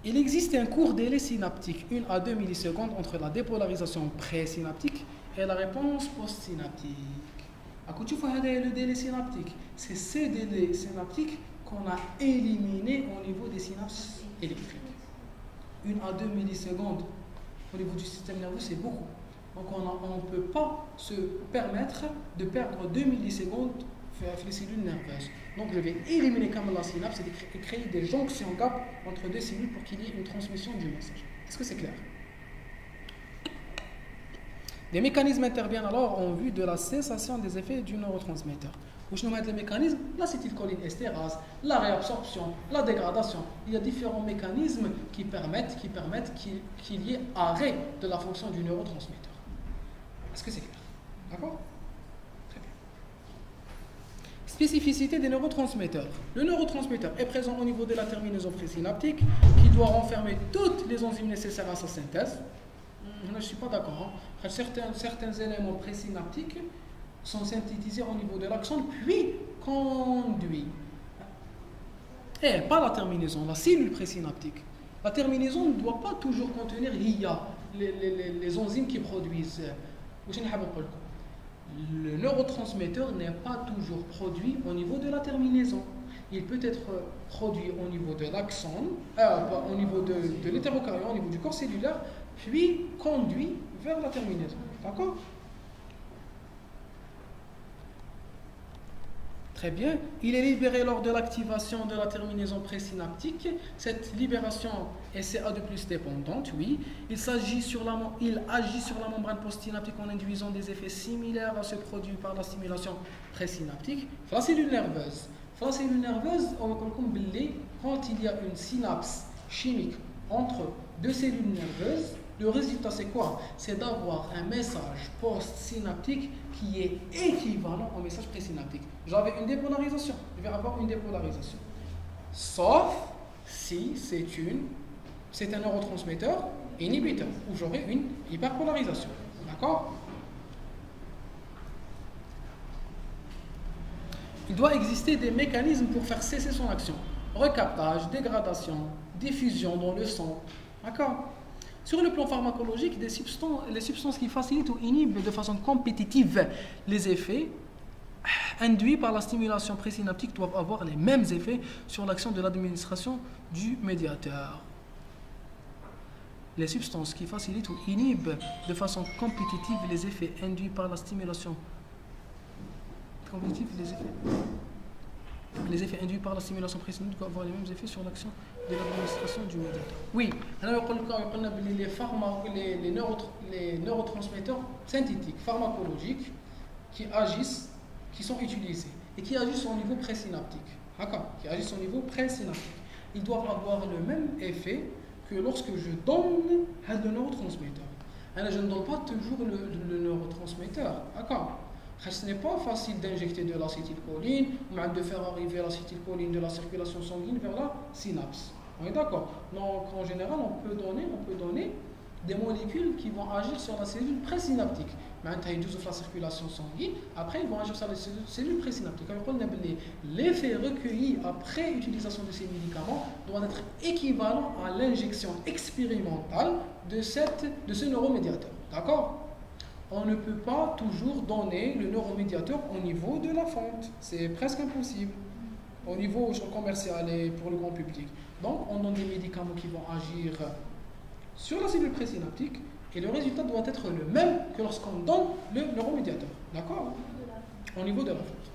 Il existe un court délai synaptique, 1 à 2 millisecondes, entre la dépolarisation présynaptique et la réponse postsynaptique. À quoi tu vois le délai synaptique? C'est ce délai synaptique qu'on a éliminé au niveau des synapses électriques. 1 à 2 millisecondes au niveau du système nerveux, c'est beaucoup. Donc on ne peut pas se permettre de perdre 2 millisecondes sur les cellules nerveuses. Donc je vais éliminer comme la synapse et créer des jonctions gap entre deux cellules pour qu'il y ait une transmission du message. Est-ce que c'est clair? Des mécanismes interviennent alors en vue de la cessation des effets du neurotransmetteur. Où je les mécanismes, l'acétylcholine estérase, la réabsorption, la dégradation. Il y a différents mécanismes qui permettent qu'il y ait arrêt de la fonction du neurotransmetteur. Est-ce que c'est clair? D'accord? Très bien. Spécificité des neurotransmetteurs. Le neurotransmetteur est présent au niveau de la terminaison présynaptique qui doit renfermer toutes les enzymes nécessaires à sa synthèse. Je ne suis pas d'accord. Hein. Certains éléments présynaptiques sont synthétisés au niveau de l'axone, puis conduits. Et pas la terminaison, la cellule présynaptique. La terminaison ne doit pas toujours contenir l'IA, les enzymes qui produisent. Le neurotransmetteur n'est pas toujours produit au niveau de la terminaison. Il peut être produit au niveau de l'axone, au niveau de l'hétérocaryon, au niveau du corps cellulaire, puis conduit vers la terminaison. D'accord? Très bien. Il est libéré lors de l'activation de la terminaison présynaptique. Cette libération est CA2+ dépendante, oui. Il agit sur la membrane postsynaptique en induisant des effets similaires à ceux produits par la stimulation présynaptique. La cellule nerveuse. La cellule nerveuse, on va quand il y a une synapse chimique entre deux cellules nerveuses, le résultat c'est quoi? C'est d'avoir un message post-synaptique qui est équivalent au message présynaptique. J'avais une dépolarisation, je vais avoir une dépolarisation. Sauf si c'est un neurotransmetteur inhibiteur, où j'aurai une hyperpolarisation. D'accord? Il doit exister des mécanismes pour faire cesser son action. Recaptage, dégradation, diffusion dans le sang. D'accord? Sur le plan pharmacologique, les substances qui facilitent ou inhibent de façon compétitive les effets induits par la stimulation présynaptique doivent avoir les mêmes effets sur l'action de l'administration du médiateur. Les substances qui facilitent ou inhibent de façon compétitive les effets induits par la stimulation les effets induits par la stimulation présynaptique doivent avoir les mêmes effets sur l'action de l'administration du médiateur. Oui, les neurotransmetteurs synthétiques, pharmacologiques, qui sont utilisés et qui agissent au niveau présynaptique. Ils doivent avoir le même effet que lorsque je donne le neurotransmetteur. Je ne donne pas toujours le neurotransmetteur. D'accord? Ce n'est pas facile d'injecter de l'acétylcholine ou de faire arriver l'acétylcholine de la circulation sanguine vers la synapse. On est d'accord? Donc en général, on peut donner des molécules qui vont agir sur la cellule présynaptique. Ils doucent la circulation sanguine, après ils vont agir sur la cellule présynaptique. L'effet recueilli après utilisation de ces médicaments doit être équivalent à l'injection expérimentale de ce neuromédiateur. D'accord? On ne peut pas toujours donner le neuromédiateur au niveau de la fente. C'est presque impossible. Au niveau commercial et pour le grand public. Donc, on donne des médicaments qui vont agir sur la cellule présynaptique et le résultat doit être le même que lorsqu'on donne le neuromédiateur. D'accord? Au niveau de la faute.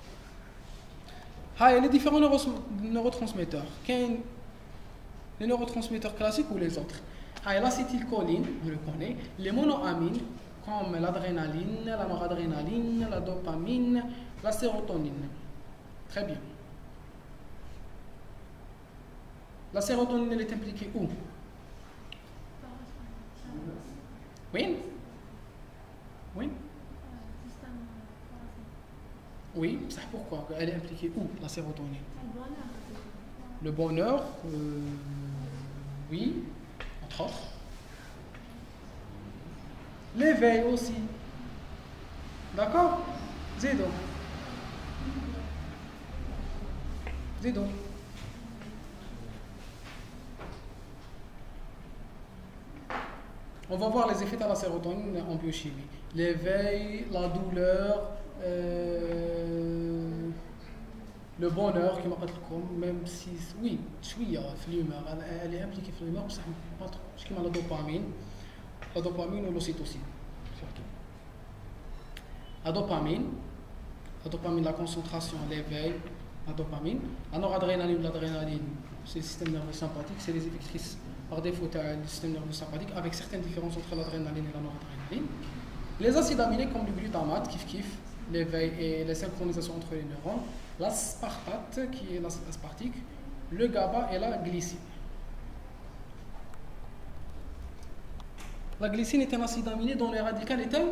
Les différents neurotransmetteurs. Les neurotransmetteurs classiques ou les autres. L'acétylcholine, on le connaît. Les monoamines, comme l'adrénaline, la noradrénaline, la dopamine, la sérotonine. Très bien. La sérotonine, elle est impliquée où? Oui? Oui? Oui, c'est pourquoi? Elle est impliquée où, la sérotonine? Le bonheur, oui, entre autres. L'éveil aussi. D'accord? Zédo. Zédo. On va voir les effets de la sérotonine en biochimie. L'éveil, la douleur, le bonheur qui m'appelle comme, même si, oui, l'humeur, elle est impliquée dans l'humeur, c'est pas trop. Ce qui m'a la dopamine ou l'ocytocine. La dopamine, la concentration, l'éveil, la dopamine. La noradrénaline ou l'adrénaline, c'est le système nerveux sympathique, c'est les effectrices par défaut du système nerveux sympathique, avec certaines différences entre l'adrénaline et la noradrénaline. Les acides aminés comme le glutamate, kiff, l'éveil et les synchronisations entre les neurones. L'aspartate, qui est l'acide aspartique, le GABA et la glycine. La glycine est un acide aminé dont les radicales étaient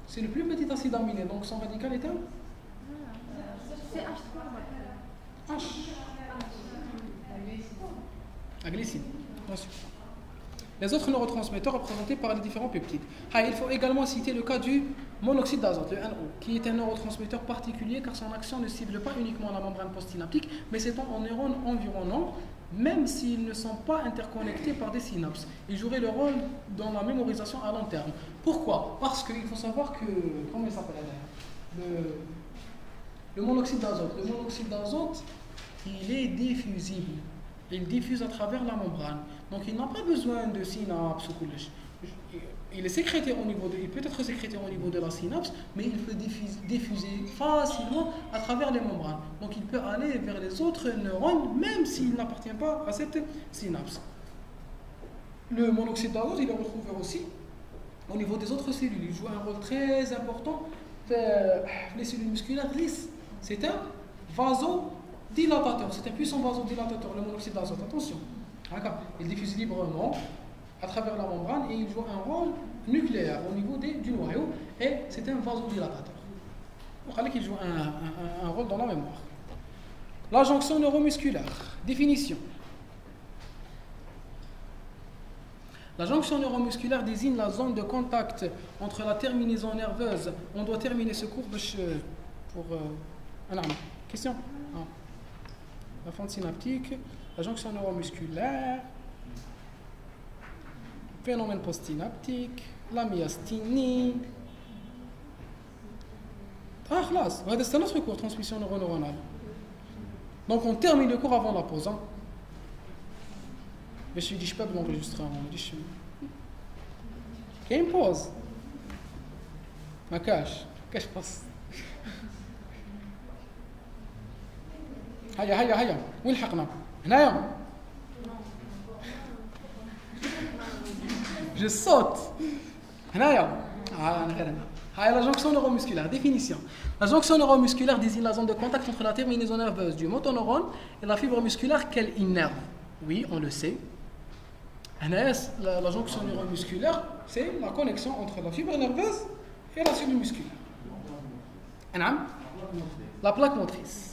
c'est le plus petit acide aminé, donc son radical est C'est H3. H. La glycine. Attention. Les autres neurotransmetteurs représentés par les différents peptides. Il faut également citer le cas du monoxyde d'azote, le NO, qui est un neurotransmetteur particulier car son action ne cible pas uniquement la membrane postsynaptique, mais s'étend aux neurones environnants, même s'ils ne sont pas interconnectés par des synapses. Il jouerait le rôle dans la mémorisation à long terme. Pourquoi? Parce qu'il faut savoir que, comment il s'appelle le monoxyde d'azote. Le monoxyde d'azote, il est diffusible. Il diffuse à travers la membrane. Donc il n'a pas besoin de synapse ou collège. Il est sécrété il peut être sécrété au niveau de la synapse, mais il peut diffuser facilement à travers les membranes. Donc il peut aller vers les autres neurones, même s'il n'appartient pas à cette synapse. Le monoxyde d'azote, il est retrouvé aussi au niveau des autres cellules. Il joue un rôle très important vers les cellules musculaires lisses. C'est un vasodilatateur, c'est un puissant vasodilatateur, le monoxyde d'azote. Attention, il diffuse librement à travers la membrane et il joue un rôle nucléaire au niveau du noyau et c'est un vasodilatateur. Donc il joue un rôle dans la mémoire. La jonction neuromusculaire. Définition. La jonction neuromusculaire désigne la zone de contact entre la terminaison nerveuse. On doit terminer ce cours pour... question? Non. La fente synaptique, la jonction neuromusculaire, phénomène postsynaptique, la myasthenie. C'est notre cours, transmission neuronale. Donc on termine le cours avant la pause. Mais je dis, je peux pas l'enregistrer. Il y a une pause. Ma cache passe. هيا وين لحقنا؟ هنايا. Je saute. هنايا. La jonction neuromusculaire. Définition. La jonction neuromusculaire désigne la zone de contact entre la terminaison nerveuse du motoneurone et la fibre musculaire qu'elle innerve. Oui, on le sait. La jonction neuromusculaire, c'est la connexion entre la fibre nerveuse et la cellule musculaire. La plaque motrice.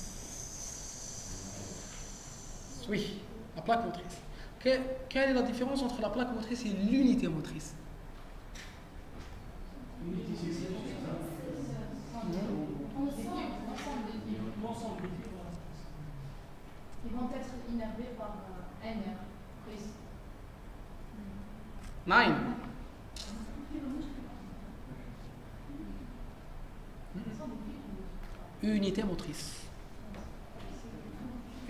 Oui, la plaque motrice. Quelle est la différence entre la plaque motrice et l'unité motrice? Ils vont être innervés par un nerf précis. 9. Unité motrice.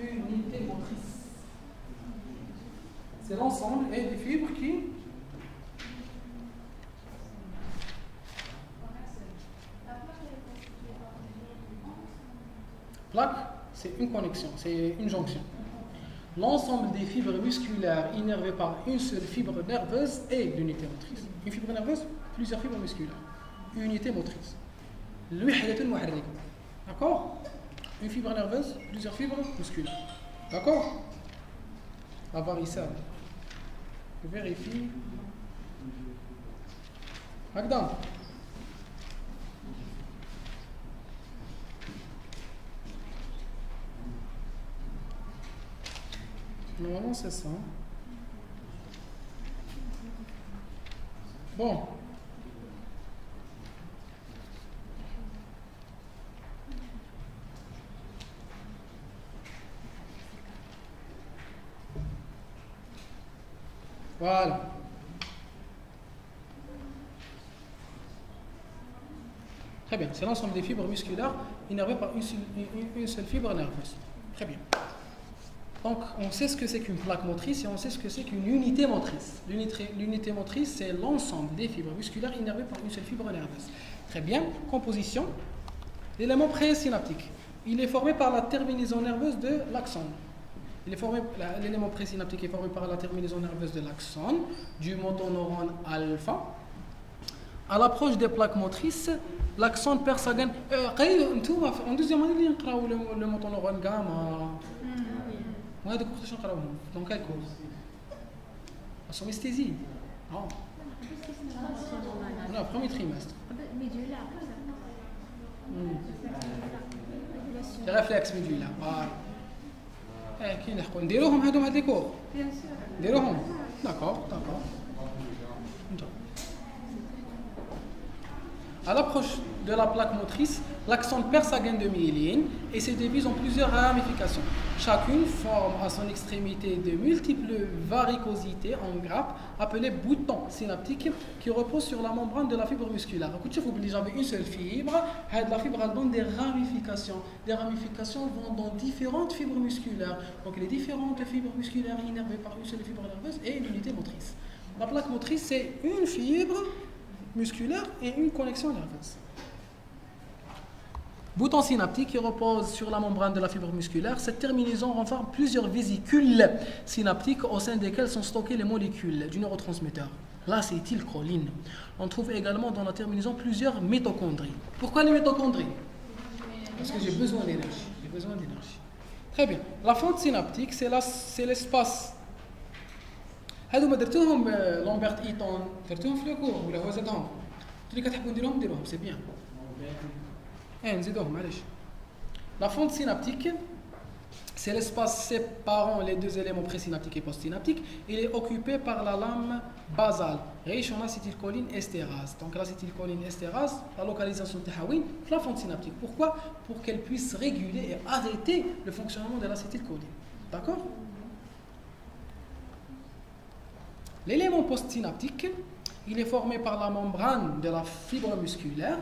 unité motrice. C'est l'ensemble et des fibres qui... Plaque, c'est une connexion, c'est une jonction. L'ensemble des fibres musculaires innervées par une seule fibre nerveuse est l'unité motrice. Une fibre nerveuse, plusieurs fibres musculaires. Unité motrice. D'accord? Une fibre nerveuse, plusieurs fibres musculaires. D'accord? La varicelle. Je vérifie. Magda. Normalement, c'est ça. Bon. Voilà. Très bien. C'est l'ensemble des fibres musculaires innervées par une seule fibre nerveuse. Très bien. Donc, on sait ce que c'est qu'une plaque motrice et on sait ce que c'est qu'une unité motrice. L'unité motrice, c'est l'ensemble des fibres musculaires innervées par une seule fibre nerveuse. Très bien. Composition. L'élément présynaptique. Il est formé par la terminaison nerveuse de l'axone. L'élément présynaptique est formé par la terminaison nerveuse de l'axone, du motoneurone alpha. À l'approche des plaques motrices, l'axone perd sa gaine. En deuxième année, on le motoneurone gamma. Ouais, de cours dans quel cours? En somesthésie. Non. Non, premier trimestre. Les réflexes médulaires. Qui نحكوا نديروهم هاد لي كور نديروهم d'accord. À l'approche de la plaque motrice, l'axone perd sa gaine de myéline et se divise en plusieurs ramifications. Chacune forme à son extrémité de multiples varicosités en grappes appelées boutons synaptiques qui reposent sur la membrane de la fibre musculaire. Écoutez, vous oubliez, j'avais une seule fibre, la fibre elle donne des ramifications. Les ramifications vont dans différentes fibres musculaires. Donc les différentes fibres musculaires innervées par une seule fibre nerveuse et l'unité motrice. La plaque motrice, c'est une fibre musculaire et une connexion nerveuse. Bouton synaptique qui repose sur la membrane de la fibre musculaire. Cette terminaison renferme plusieurs vésicules synaptiques au sein desquelles sont stockées les molécules du neurotransmetteur, l'acétylcholine. On trouve également dans la terminaison plusieurs mitochondries. Pourquoi les mitochondries? Parce que j'ai besoin d'énergie. Très bien. La fente synaptique, c'est l'espace. هادو ما درتوهم لامبرت ايتون درتوهم في الكور ولا هو زادهم اللي كتحبوا نديروهم سي بيان نزيدوهم معليش. La fente synaptique, c'est l'espace séparant les deux éléments présynaptiques et postsynaptiques. Il est occupé par la lame basale riche en acétylcholine estérase. Donc l'acétylcholine estérase, la localisation de la fente synaptique. Pourquoi? Pour qu'elle puisse réguler et arrêter le fonctionnement de l'acétylcholine. D'accord? L'élément postsynaptique, il est formé par la membrane de la fibre musculaire.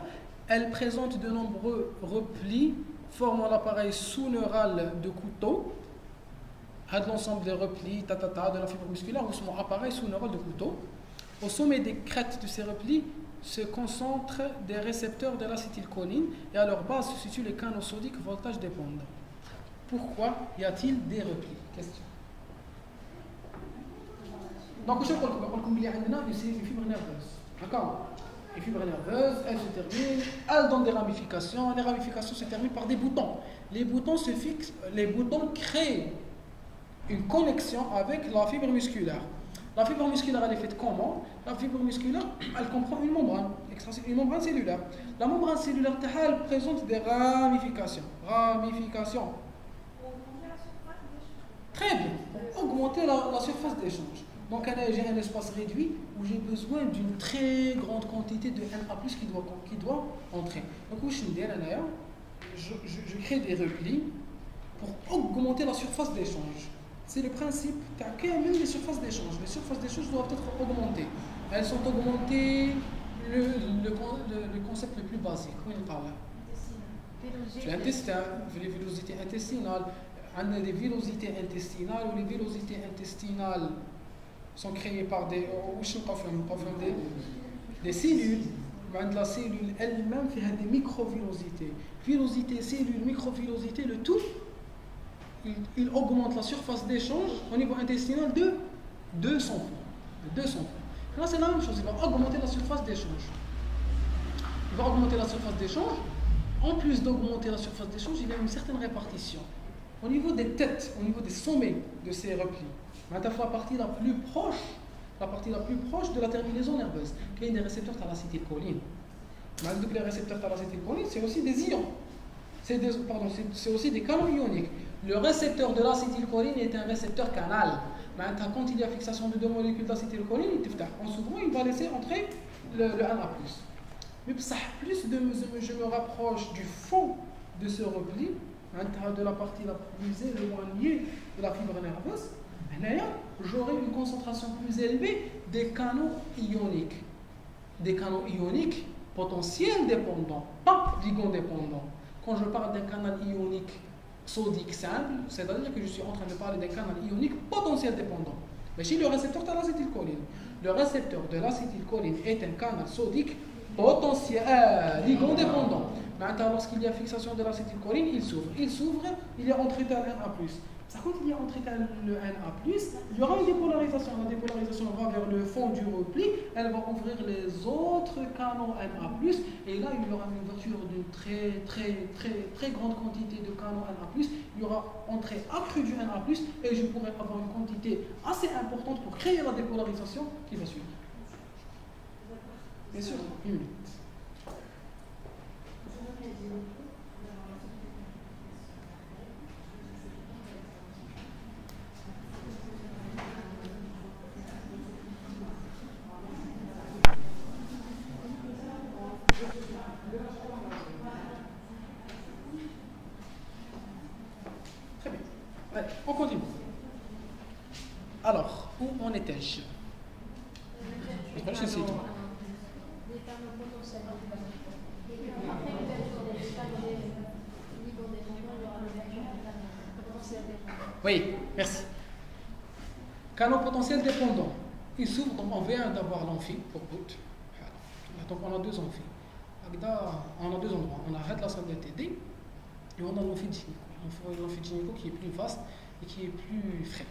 Elle présente de nombreux replis formant l'appareil sous-neural de couteau. L'ensemble des replis de la fibre musculaire ou son appareil sous-neural de couteau. Au sommet des crêtes de ces replis se concentrent des récepteurs de l'acétylcholine et à leur base se situent les canaux sodiques voltage dépendants. Pourquoi y a-t-il des replis? Question. Donc, je vais vous dire que c'est une fibre nerveuse. D'accord? Les fibres nerveuses, elles se terminent, elles donnent des ramifications. Les ramifications se terminent par des boutons. Les boutons se fixent, les boutons créent une connexion avec la fibre musculaire. La fibre musculaire, elle est faite comment? La fibre musculaire, elle comprend une membrane cellulaire. La membrane cellulaire, elle présente des ramifications. Très bien. Pour augmenter la surface d'échange. Donc, j'ai un espace réduit où j'ai besoin d'une très grande quantité de Na+ qui doit entrer. Donc, je crée des replis pour augmenter la surface d'échange. C'est le principe même les surfaces d'échange. Les surfaces d'échange doivent être augmentées. Elles sont augmentées, le concept le plus basique. L'intestin, les vélocités intestinales. On a des villosités intestinales, où les villosités intestinales sont créées par des cellules. La cellule elle-même fait des microvillosités. Villosité, cellule, microvillosité, le tout, il augmente la surface d'échange au niveau intestinal de 200 fois. Là, c'est la même chose, il va augmenter la surface d'échange. En plus d'augmenter la surface d'échange, il y a une certaine répartition. Au niveau des têtes, au niveau des sommets de ces replis, la partie la plus proche de la terminaison nerveuse, qui est des récepteurs à l'acétylcholine. Les récepteurs à l'acétylcholine, c'est aussi des ions. C'est aussi des canaux ioniques. Le récepteur de l'acétylcholine est un récepteur canal. Quand il y a fixation de deux molécules d'acétylcholine, en s'ouvrant, il va laisser entrer le Na+. Mais plus je me rapproche du fond de ce repli, de la partie la plus éloignée de la fibre nerveuse, j'aurai une concentration plus élevée des canaux ioniques. Des canaux ioniques potentiels dépendants, pas ligand-dépendants. Quand je parle d'un canal ionique sodique simple, c'est-à-dire que je suis en train de parler d'un canal ionique potentiel dépendant. Mais chez le récepteur de l'acétylcholine, le récepteur de l'acétylcholine est un canal sodique potentiel, ligand-dépendant. Maintenant, lorsqu'il y a fixation de l'acétylcholine, il s'ouvre, il y a entrée à Na+. Quand il y a entrée à le Na+, il y aura une dépolarisation. La dépolarisation va vers le fond du repli, elle va ouvrir les autres canaux Na+, et là il y aura une ouverture d'une très grande quantité de canaux Na+. Il y aura entrée accrue du Na+, et je pourrai avoir une quantité assez importante pour créer la dépolarisation qui va suivre. Bien sûr, une minute. Très bien. Allez, on continue. Alors, où en étais-je? Oui, merci. Canaux potentiels dépendants. Il s'ouvre, donc on vient d'avoir l'amphi pour bout. Donc on a deux amphis. On a deux endroits. On arrête la salle de TD et on a l'amphi gynéco. L'amphi gynéco qui est plus vaste et qui est plus frais.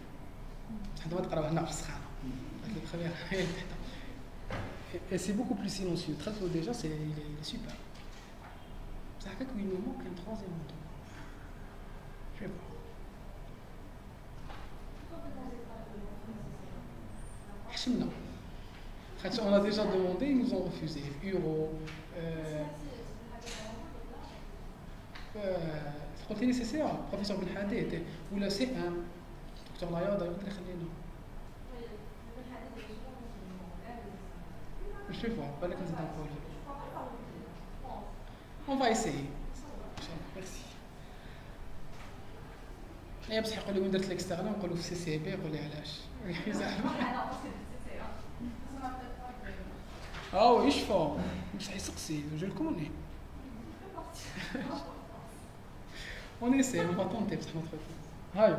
Et c'est beaucoup plus silencieux. Très tôt déjà, il est super. Ça fait qu'il nous manque un troisième endroit. Je vais voir. On a déjà demandé, ils nous ont refusé. Uro. قلت لي CCA, professeur Ben Hadid, ou la C1, docteur Layada, je vais voir, on va essayer. Merci. Et بصح يقولوا من درت l'externe نقولوا في CCB يقول لي علاش. oui, je fais. بصح يسقسي, je le connais. On essaie, on va tenter بصح notre temps. هاي.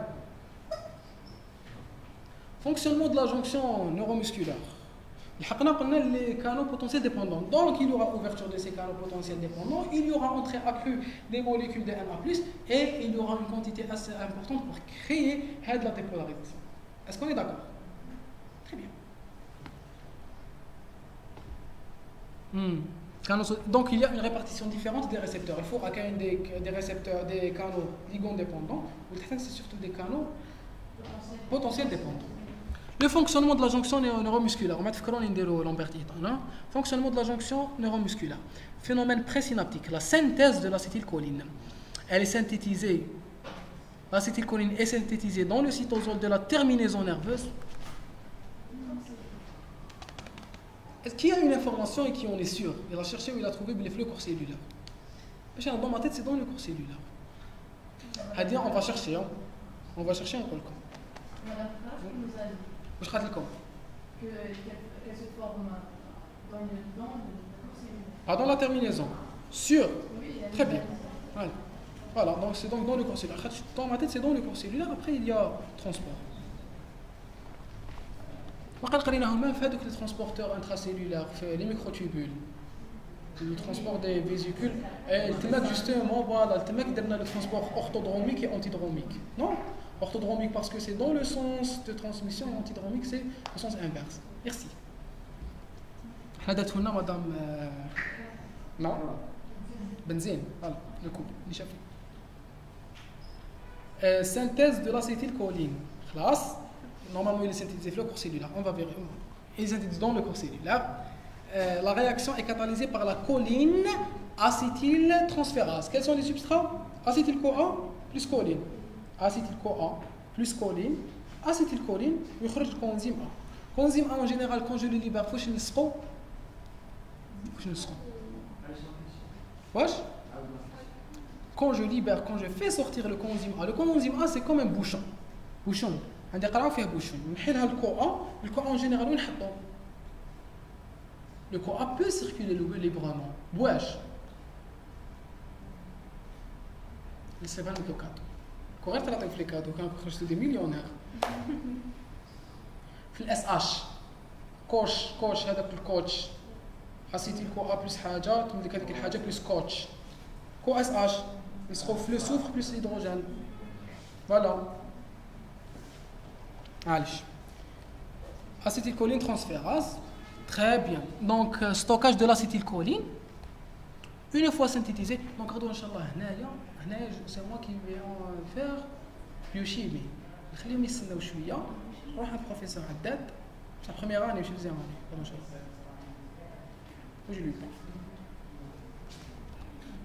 Fonctionnement de la jonction neuromusculaire. Les canaux potentiels dépendants. Donc, il y aura ouverture de ces canaux potentiels dépendants, il y aura entrée accrue des molécules de Na+, et il y aura une quantité assez importante pour créer la dépolarisation. Est-ce qu'on est d'accord? Très bien. Donc, il y a une répartition différente des récepteurs. Il faut accueillir des récepteurs, des canaux ligand dépendants, ou c'est surtout des canaux potentiels dépendants. Le fonctionnement de la jonction neuromusculaire. On va faire fonctionnement de la jonction neuromusculaire. Phénomène présynaptique. La synthèse de l'acétylcholine. Elle est synthétisée. L'acétylcholine est synthétisée dans le cytosol de la terminaison nerveuse. Est-ce qu'il y a une information et qui en est sûr? Il a cherché où il a trouvé les flux corps cellulaires. Dans ma tête, c'est dans le corps cellulaire. C'est-à-dire, on va chercher. On va chercher un colcom. Je rate le corps. Qu'elle se forme dans le corps cellulaire. Pas dans la terminaison. Sûr. Oui, très bien. Voilà. Voilà, donc c'est donc dans le corps cellulaire. Dans ma tête, c'est dans le corps cellulaire. Après, il y a transport. Même fait que les transporteurs intracellulaires, les microtubules, le transport des vésicules, et justement, voilà, le transport orthodromique et antidromique. Non? Orthodromique parce que c'est dans le sens de transmission, et antidromique c'est le sens inverse. Merci. Madame. Non? Benzène, voilà, le coup, synthèse de l'acétylcholine. Classe. Normalement, il est synthétisé dans le corps cellulaire. On va vérifier. Il est synthétisé dans le corps cellulaire. La réaction est catalysée par la choline acétyltransférase. Quels sont les substrats? Acétyl-CoA plus choline. Acétyl-CoA plus choline. Acétylcholine, il y a le coenzyme A. Coenzyme A, en général, quand je le libère, il faut que je le sens. Quand je libère, quand je fais sortir le coenzyme A, c'est comme un bouchon. Bouchon. عندي قرعه فيها بوشون نحيلها الكوع en général وين نحطو le CoA peut circuler librement بواش لسه لو كادو كوغير تعطيو في الكادو كان خرجتو دي مليونير في الاس اش كوش هذاك الكوتش حسيتي الكوA بلس حاجه تمديك هذيك الحاجه بلس كوتش كو اس اش يسخو في لو سوفر بلس هيدروجين فوالا Allez. Acétylcholine transférase. Très bien. Donc, stockage de l'acétylcholine. Une fois synthétisé. Donc, c'est moi qui vais faire biochimie. Je vais faire un professeur Haddad. C'est la première année, je suis deuxième année. Je lui parle.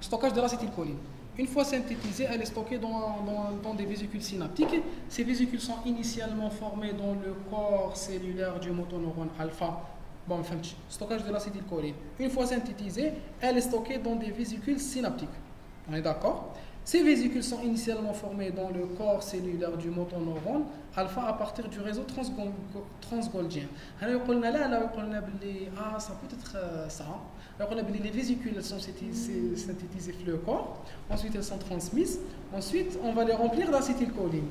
Stockage de l'acétylcholine. Une fois synthétisée, elle est stockée dans des vésicules synaptiques. Ces vésicules sont initialement formées dans le corps cellulaire du motoneurone alpha. Bon, enfin, stockage de l'acétylcholine. Une fois synthétisée, elle est stockée dans des vésicules synaptiques. On est d'accord? Ces vésicules sont initialement formées dans le corps cellulaire du motoneurone alpha à partir du réseau transgolgien. Ça peut être ça. Les vésicules sont synthétisées dans le corps, ensuite elles sont transmises, ensuite on va les remplir d'acétylcholine.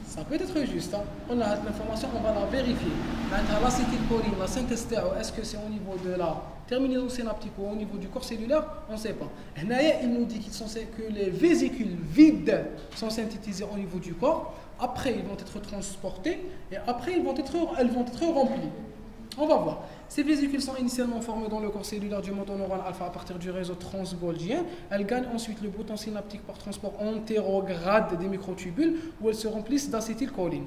Ça peut être juste, hein. On a l'information, on va la vérifier. L'acétylcholine, la synthèse, est-ce que c'est au niveau de la terminaison synaptique ou au niveau du corps cellulaire? On ne sait pas. Il nous dit que les vésicules vides sont synthétisées au niveau du corps, après ils vont être transportés et après elles vont être remplies. On va voir. Ces vésicules sont initialement formées dans le corps cellulaire du motoneurone alpha à partir du réseau transgolgien. Elles gagnent ensuite le bouton synaptique par transport antérograde des microtubules où elles se remplissent d'acétylcholine.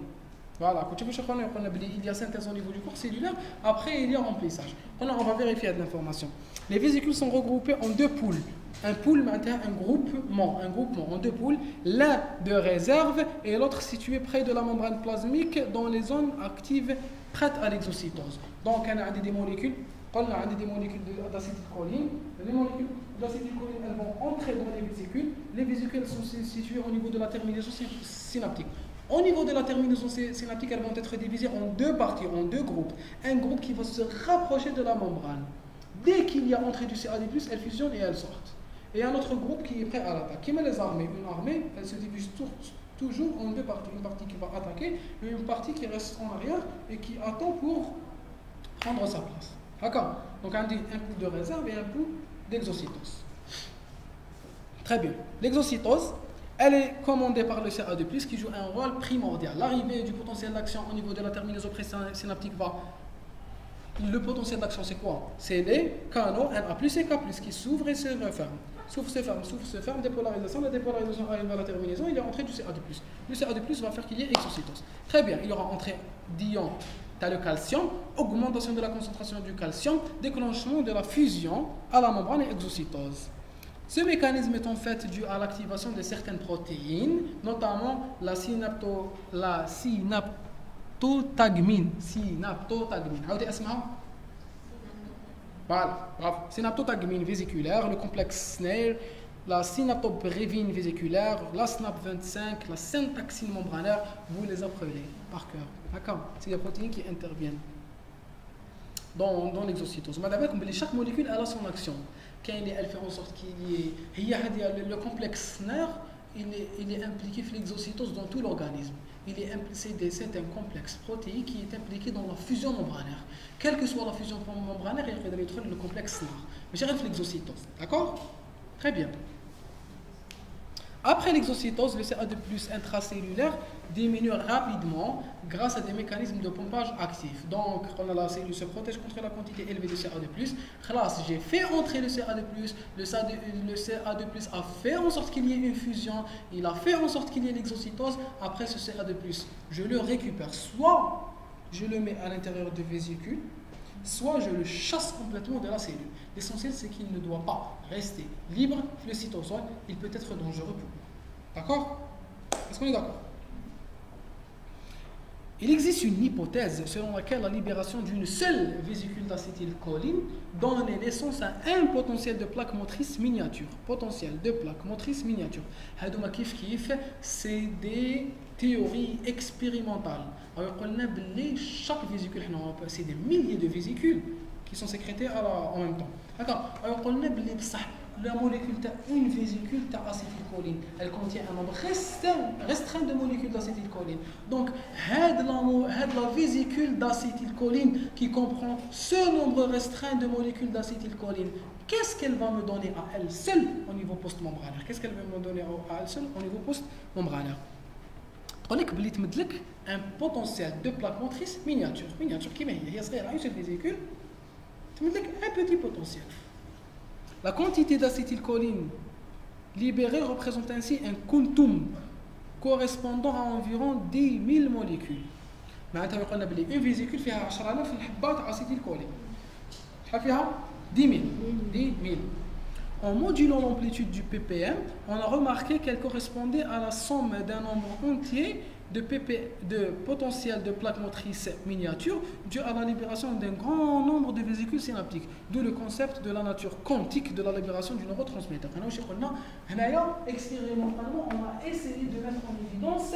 Voilà, il y a synthèse au niveau du corps cellulaire, après il y a remplissage. On va vérifier de l'information. Les vésicules sont regroupées en deux poules. Un pool, un groupement en deux poules, l'un de réserve et l'autre situé près de la membrane plasmique dans les zones actives prêtes à l'exocytose. Donc, on a des molécules d'acétylcholine. Les molécules d'acétylcholine, elles vont entrer dans les vésicules. Les vésicules sont situées au niveau de la terminaison synaptique. Au niveau de la terminaison synaptique, elles vont être divisées en deux parties, en deux groupes. Un groupe qui va se rapprocher de la membrane. Dès qu'il y a entrée du CAD+, elles fusionnent et elles sortent. Et un autre groupe qui est prêt à l'attaque. Qui met les armées? Une armée, elle se divise toujours en deux parties. Une partie qui va attaquer et une partie qui reste en arrière et qui attend pour prendre sa place. D'accord? Donc on dit un coup de réserve et un coup d'exocytose. Très bien. L'exocytose, elle est commandée par le CA2+, qui joue un rôle primordial. L'arrivée du potentiel d'action au niveau de la terminaison présynaptique va... Le potentiel d'action, c'est quoi? C'est les canaux Na+, et K+, qui s'ouvrent et se referment. S'ouvre, se ferme, dépolarisation. La dépolarisation arrive à la terminaison, il y a entrée du CA2+. Le CA2+ va faire qu'il y ait exocytose. Très bien, il y aura entrée d'ion, tu as le calcium, augmentation de la concentration du calcium, déclenchement de la fusion à la membrane et exocytose. Ce mécanisme est en fait dû à l'activation de certaines protéines, notamment la synaptotagmine. Voilà, bravo. Synaptotagmine vésiculaire, le complexe Snail, la synaptobrévine vésiculaire, la SNAP25, la syntaxine membranaire, vous les apprenez par cœur. D'accord? C'est des protéines qui interviennent dans l'exocytose. Chaque molécule a son action. Elle fait en sorte qu'il y ait le complexe nerf, il est impliqué dans l'exocytose dans tout l'organisme. C'est un complexe protéique qui est impliqué dans la fusion membranaire. Quelle que soit la fusion membranaire, il y a le complexe SNAR. Mais j'arrive l'exocytose. D'accord? Très bien. Après l'exocytose, le CA2+ intracellulaire diminue rapidement grâce à des mécanismes de pompage actifs. Donc, la cellule se protège contre la quantité élevée de CA2+. J'ai fait entrer le CA2+, le CA2+ a fait en sorte qu'il y ait une fusion, il a fait en sorte qu'il y ait l'exocytose. Après ce CA2+, je le récupère, soit je le mets à l'intérieur de vésicules, soit je le chasse complètement de la cellule. L'essentiel, c'est qu'il ne doit pas rester libre sur le cytosol, il peut être dangereux pour nous. D'accord? Est-ce qu'on est d'accord? Il existe une hypothèse selon laquelle la libération d'une seule vésicule d'acétylcholine donne naissance à un potentiel de plaque motrice miniature. Potentiel de plaque motrice miniature. C'est des théories expérimentales. Alors, chaque vésicule, c'est des milliers de vésicules qui sont sécrétées en même temps. D'accord? Alors, la molécule une vésicule d'acétylcholine, elle contient un nombre restreint de molécules d'acétylcholine. Donc, la vésicule d'acétylcholine qui comprend ce nombre restreint de molécules d'acétylcholine, qu'est-ce qu'elle va me donner à elle seule au niveau post-membranaire? Qu'est-ce qu'elle va me donner à elle seule au niveau post-membranaire? Un potentiel de plaque motrice miniature qui est une seule vésicule, un petit potentiel. La quantité d'acétylcholine libérée représente ainsi un quantum correspondant à environ 10 000 molécules. Une vésicule fait 10,000 حبات acétylcholine. فيها 10 000. En modulant l'amplitude du ppm, on a remarqué qu'elle correspondait à la somme d'un nombre entier de potentiel de plaques motrices miniatures dû à la libération d'un grand nombre de vésicules synaptiques, d'où le concept de la nature quantique de la libération du neurotransmetteur. Expérimentalement, on a essayé de mettre en évidence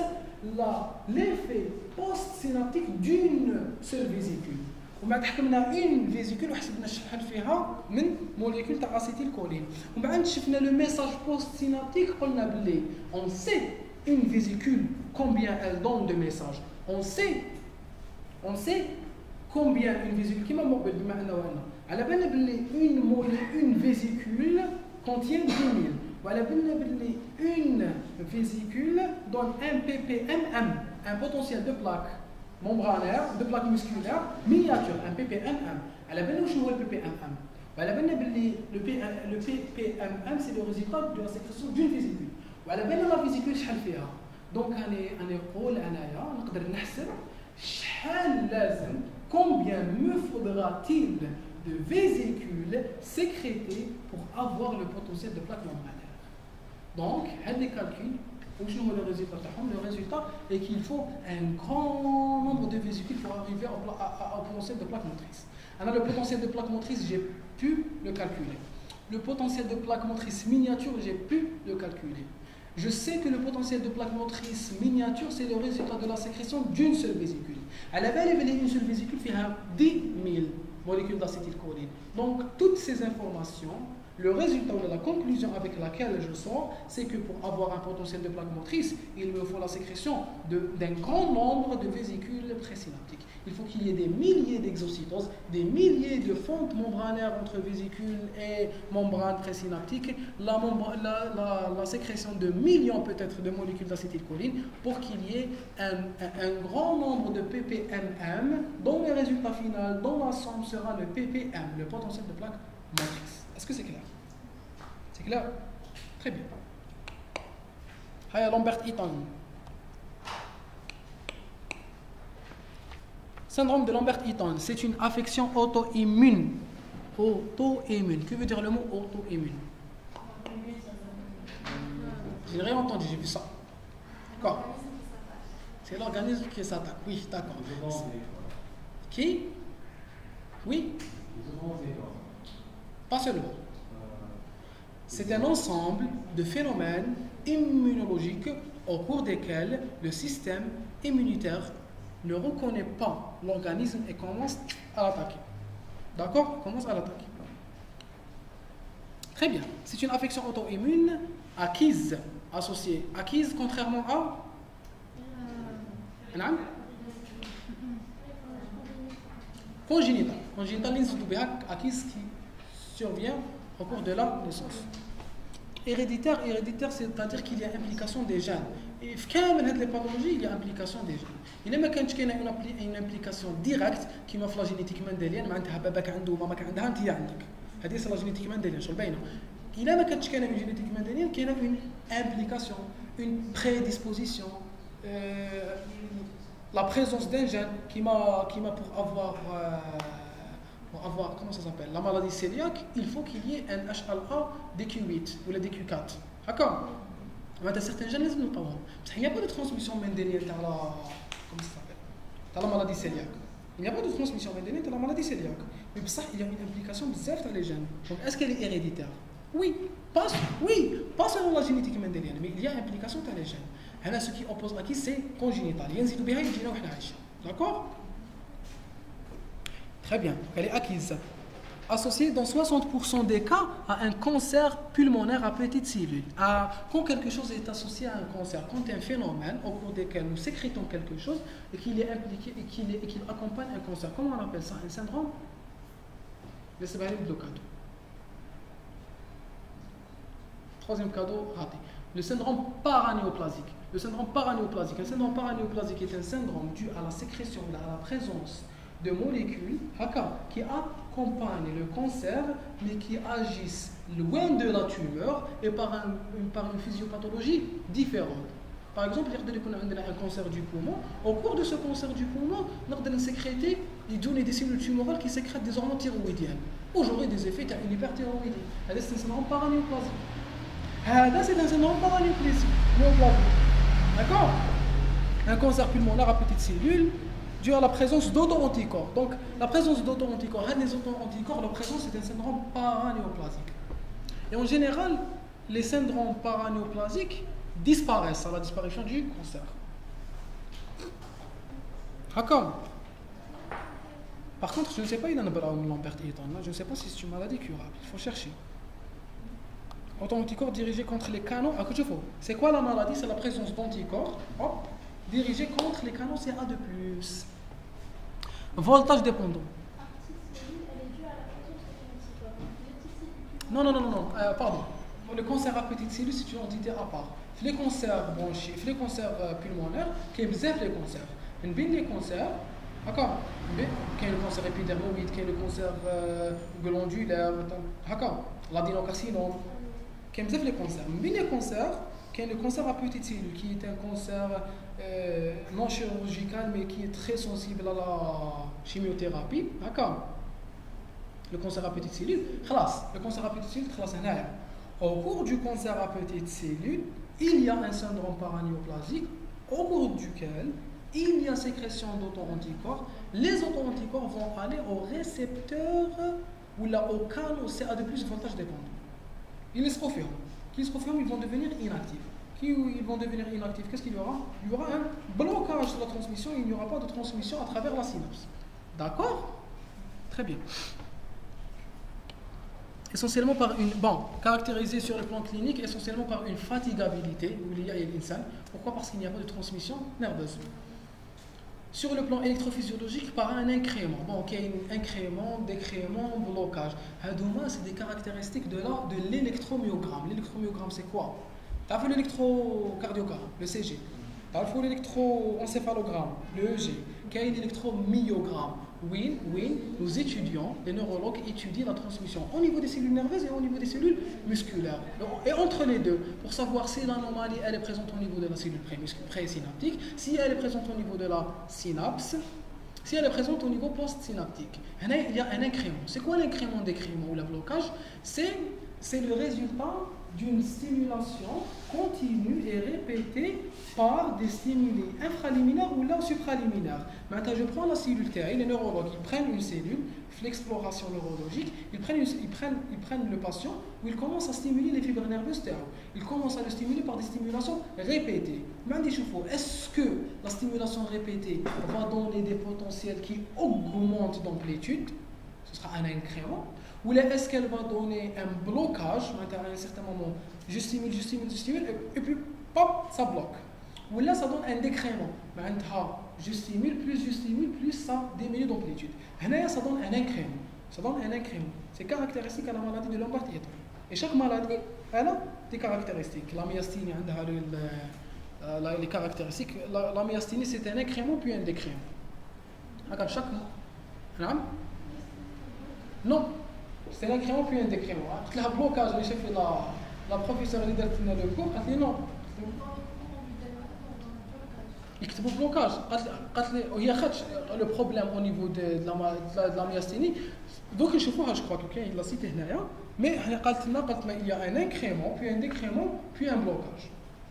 l'effet post-synaptique d'une seule vésicule. وبعد حكمنا une vésicule وحسبنا شحال فيها من molécule تاع acétylcholine. وبعد شفنا le message post-synaptique قلنا بلي on sait une vésicule combien elle donne de messages. On sait combien une vésicule qui m'a moqué بما أنه أنا على بالنا بلي une vésicule contient 10 000 وعلى بالنا بلي une vésicule donne un ppmm, un potentiel de plaque membranaire, de plaque musculaire miniature, un ppmm. على بالنا واش هو الppmm. وعلى بالنا بلي le ppmm c'est le résultat de la sécrétion d'une vésicule. وعلى بالنا لا فيزيكول شحال فيها. دونك انا نقول انايا نقدر نحسب شحال لازم combien me faudra-t-il de vésicules sécrétées pour avoir le potentiel de plaque membranaire. Donc هاد les calculs وشنو هو le résultat تاعهم؟ Le résultat est qu'il faut un grand nombre de vésicules pour arriver au potentiel de plaque motrice. Alors le potentiel de plaque motrice, j'ai pu le calculer. Le potentiel de plaque motrice miniature, j'ai pu le calculer. Je sais que le potentiel de plaque motrice miniature, c'est le résultat de la sécrétion d'une seule vésicule. À la belle, il y a une seule vésicule qui a 10 000 molécules d'acétylcholine. Donc, toutes ces informations, le résultat ou la conclusion avec laquelle je sors, c'est que pour avoir un potentiel de plaque motrice, il me faut la sécrétion d'un grand nombre de vésicules présynaptiques. Il faut qu'il y ait des milliers d'exocytoses, des milliers de fentes membranaires entre vésicules et membranes présynaptiques, la sécrétion de millions peut-être de molécules d'acétylcholine pour qu'il y ait un grand nombre de ppmm dont le résultat final, dont la somme sera le ppm, le potentiel de plaque motrice. Est-ce que c'est clair? C'est clair? Très bien. Lambert-Eaton. Syndrome de Lambert-Eaton, c'est une affection auto-immune. Auto-immune. Que veut dire le mot auto-immune? J'ai rien entendu, j'ai vu ça. Quoi? C'est l'organisme qui s'attaque. Oui, d'accord. Qui? Oui? Pas seulement. C'est un ensemble de phénomènes immunologiques au cours desquels le système immunitaire ne reconnaît pas l'organisme et commence à l'attaquer. D'accord? Commence à l'attaquer. Très bien. C'est une affection auto-immune acquise, associée. Acquise contrairement à... Non? Congénitale. Congénitale, acquise qui survient au cours de la naissance. Héréditaire, c'est-à-dire qu'il y a implication des gènes. Et dans les pathologies, il y a implication des gènes. Il y a une implication directe qui m'a fait la génétique mendélienne, معناتها باباك عنده وماماك عندها انت عندك. هذه c'est la génétique mendélienne, شو باينه. Il y a une génétique mendélienne qui a une implication, une prédisposition, la présence d'un gène qui m'a pour avoir, comment ça s'appelle, la maladie cœliaque, il faut qu'il y ait un HLA DQ8 ou le DQ4. D'accord? Mais il y a certains gènes qui ne sont pas bons. Il n'y a pas de transmission mendélienne dans la, comment ça s'appelle, dans la maladie cœliaque. Il n'y a pas de transmission mendélienne dans la maladie cœliaque. Mais pour ça, il y a une implication bizarre dans les gènes. Donc, est-ce qu'elle est héréditaire? Oui, pas selon la génétique mendélienne, mais il y a implication dans les gènes. Et ce qui oppose à qui, c'est congénital. D'accord? Très bien, elle est acquise. Associée dans 60% des cas à un cancer pulmonaire à petites cellules. Quand quelque chose est associé à un cancer, quand un phénomène au cours duquel nous sécrétons quelque chose et qu'il est impliqué et qu'il accompagne un cancer, comment on appelle ça? Un syndrome? Laissez moi le cadeau. Troisième cadeau raté. Le syndrome paranéoplasique. Un syndrome paranéoplasique est un syndrome dû à la sécrétion, à la présence de molécules qui accompagnent le cancer mais qui agissent loin de la tumeur et par une physiopathologie différente. Par exemple, il y a un cancer du poumon. Au cours de ce cancer du poumon, nous allons sécréter des cellules tumorales qui sécrètent des hormones thyroïdiennes. Aujourd'hui, des effets d'une hyperthyroïdie. C'est un syndrome paranéoplasique. C'est un syndrome paranéoplasique. D'accord? Un cancer pulmonaire à petites cellules dû à la présence d'auto-anticorps. Donc, la présence d'auto-anticorps, les auto-anticorps, leur présence est un syndrome paranéoplasique. Et en général, les syndromes paranéoplasiques disparaissent à la disparition du cancer. D'accord? Par contre, je ne sais pas, il y a un Lambert-Eaton. Je ne sais pas si c'est une maladie curable. Il faut chercher. Auto-anticorps dirigés contre les canaux. C'est quoi la maladie? C'est la présence d'anticorps dirigés contre les canaux CA2+. Voltage dépendant. Non. Pardon. Le cancer à petites cellules, c'est une entité à part. Les cancers bronchiques, les cancers pulmonaires, qui est bizarre les cancers. Une bien des cancers, d'accord? Qui est le cancer épidermoïde, qui est le cancer glandulaire, d'accord? L'adénocarcinome, qui est bizarre les cancers. Bien les cancers, qui est le cancer à petites cellules, qui est un cancer non chirurgical, mais qui est très sensible à la chimiothérapie, d'accord? Le cancer à petites cellules, le cancer à petites cellules, au cours du cancer à petites cellules, il y a un syndrome paranéoplasique au cours duquel il y a sécrétion d'auto-anticorps. Les auto-anticorps vont aller au récepteur ou là au canal CA2+ voltage dépendant. Ils se confirment. Ils vont devenir inactifs. Ils vont devenir inactifs. Qu'est-ce qu'il y aura? Il y aura un blocage de la transmission. Il n'y aura pas de transmission à travers la synapse. D'accord? Très bien. Essentiellement par une, caractérisée sur le plan clinique, essentiellement par une fatigabilité, où il y a l'insan. Pourquoi? Parce qu'il n'y a pas de transmission nerveuse. Sur le plan électrophysiologique, par un incrément. Donc, il y a un incrément, décrément, blocage. C'est des caractéristiques de l'électromyogramme. L'électromyogramme, c'est quoi? Tu as fait l'électrocardiogramme, le CG. Tu as fait l'électroencéphalogramme, le EG. Quel est l'électromyogramme? Oui, nous étudions, les neurologues étudient la transmission au niveau des cellules nerveuses et au niveau des cellules musculaires. Et entre les deux, pour savoir si l'anomalie elle est présente au niveau de la cellule présynaptique, si elle est présente au niveau de la synapse, si elle est présente au niveau post-synaptique. Il y a un incrément. C'est quoi l'incrément, décrément ou le blocage? C'est le résultat d'une stimulation continue et répétée par des stimuli infraliminaires ou là supraliminaires. Maintenant, je prends la cellule T, les neurologues ils prennent une cellule, l'exploration neurologique, ils prennent le patient où ils commencent à stimuler les fibres nerveuses T. Ils commencent à le stimuler par des stimulations répétées. Est-ce que la stimulation répétée va donner des potentiels qui augmentent d'amplitude? Ce sera un incrément. ou est-ce qu'elle va donner un blocage, à un certain moment, je stimule, et puis, pop, ça bloque. Ou là, ça donne un décrément. Je stimule, plus ça diminue d'amplitude. Là, ça donne un incrément. C'est caractéristique à la maladie de Lombardi-Eaton. Et chaque maladie, elle a des caractéristiques. La myasthénie a les caractéristiques. La myasthénie, c'est un incrément puis un décrément. Regarde, chaque... Non, c'est un incrément puis un décrément. Après le blocage, la professeure qui a donné le cours, elle dit non. يكتبوا بلوكاج قالت لي وهي خدش لو بروبليم او نيفو de la myasthénie دوك نشوفوها جو كوا كاين لا سيتي هنايا مي حنا قالت لنا il y a un incrément puis un décrément puis un blocage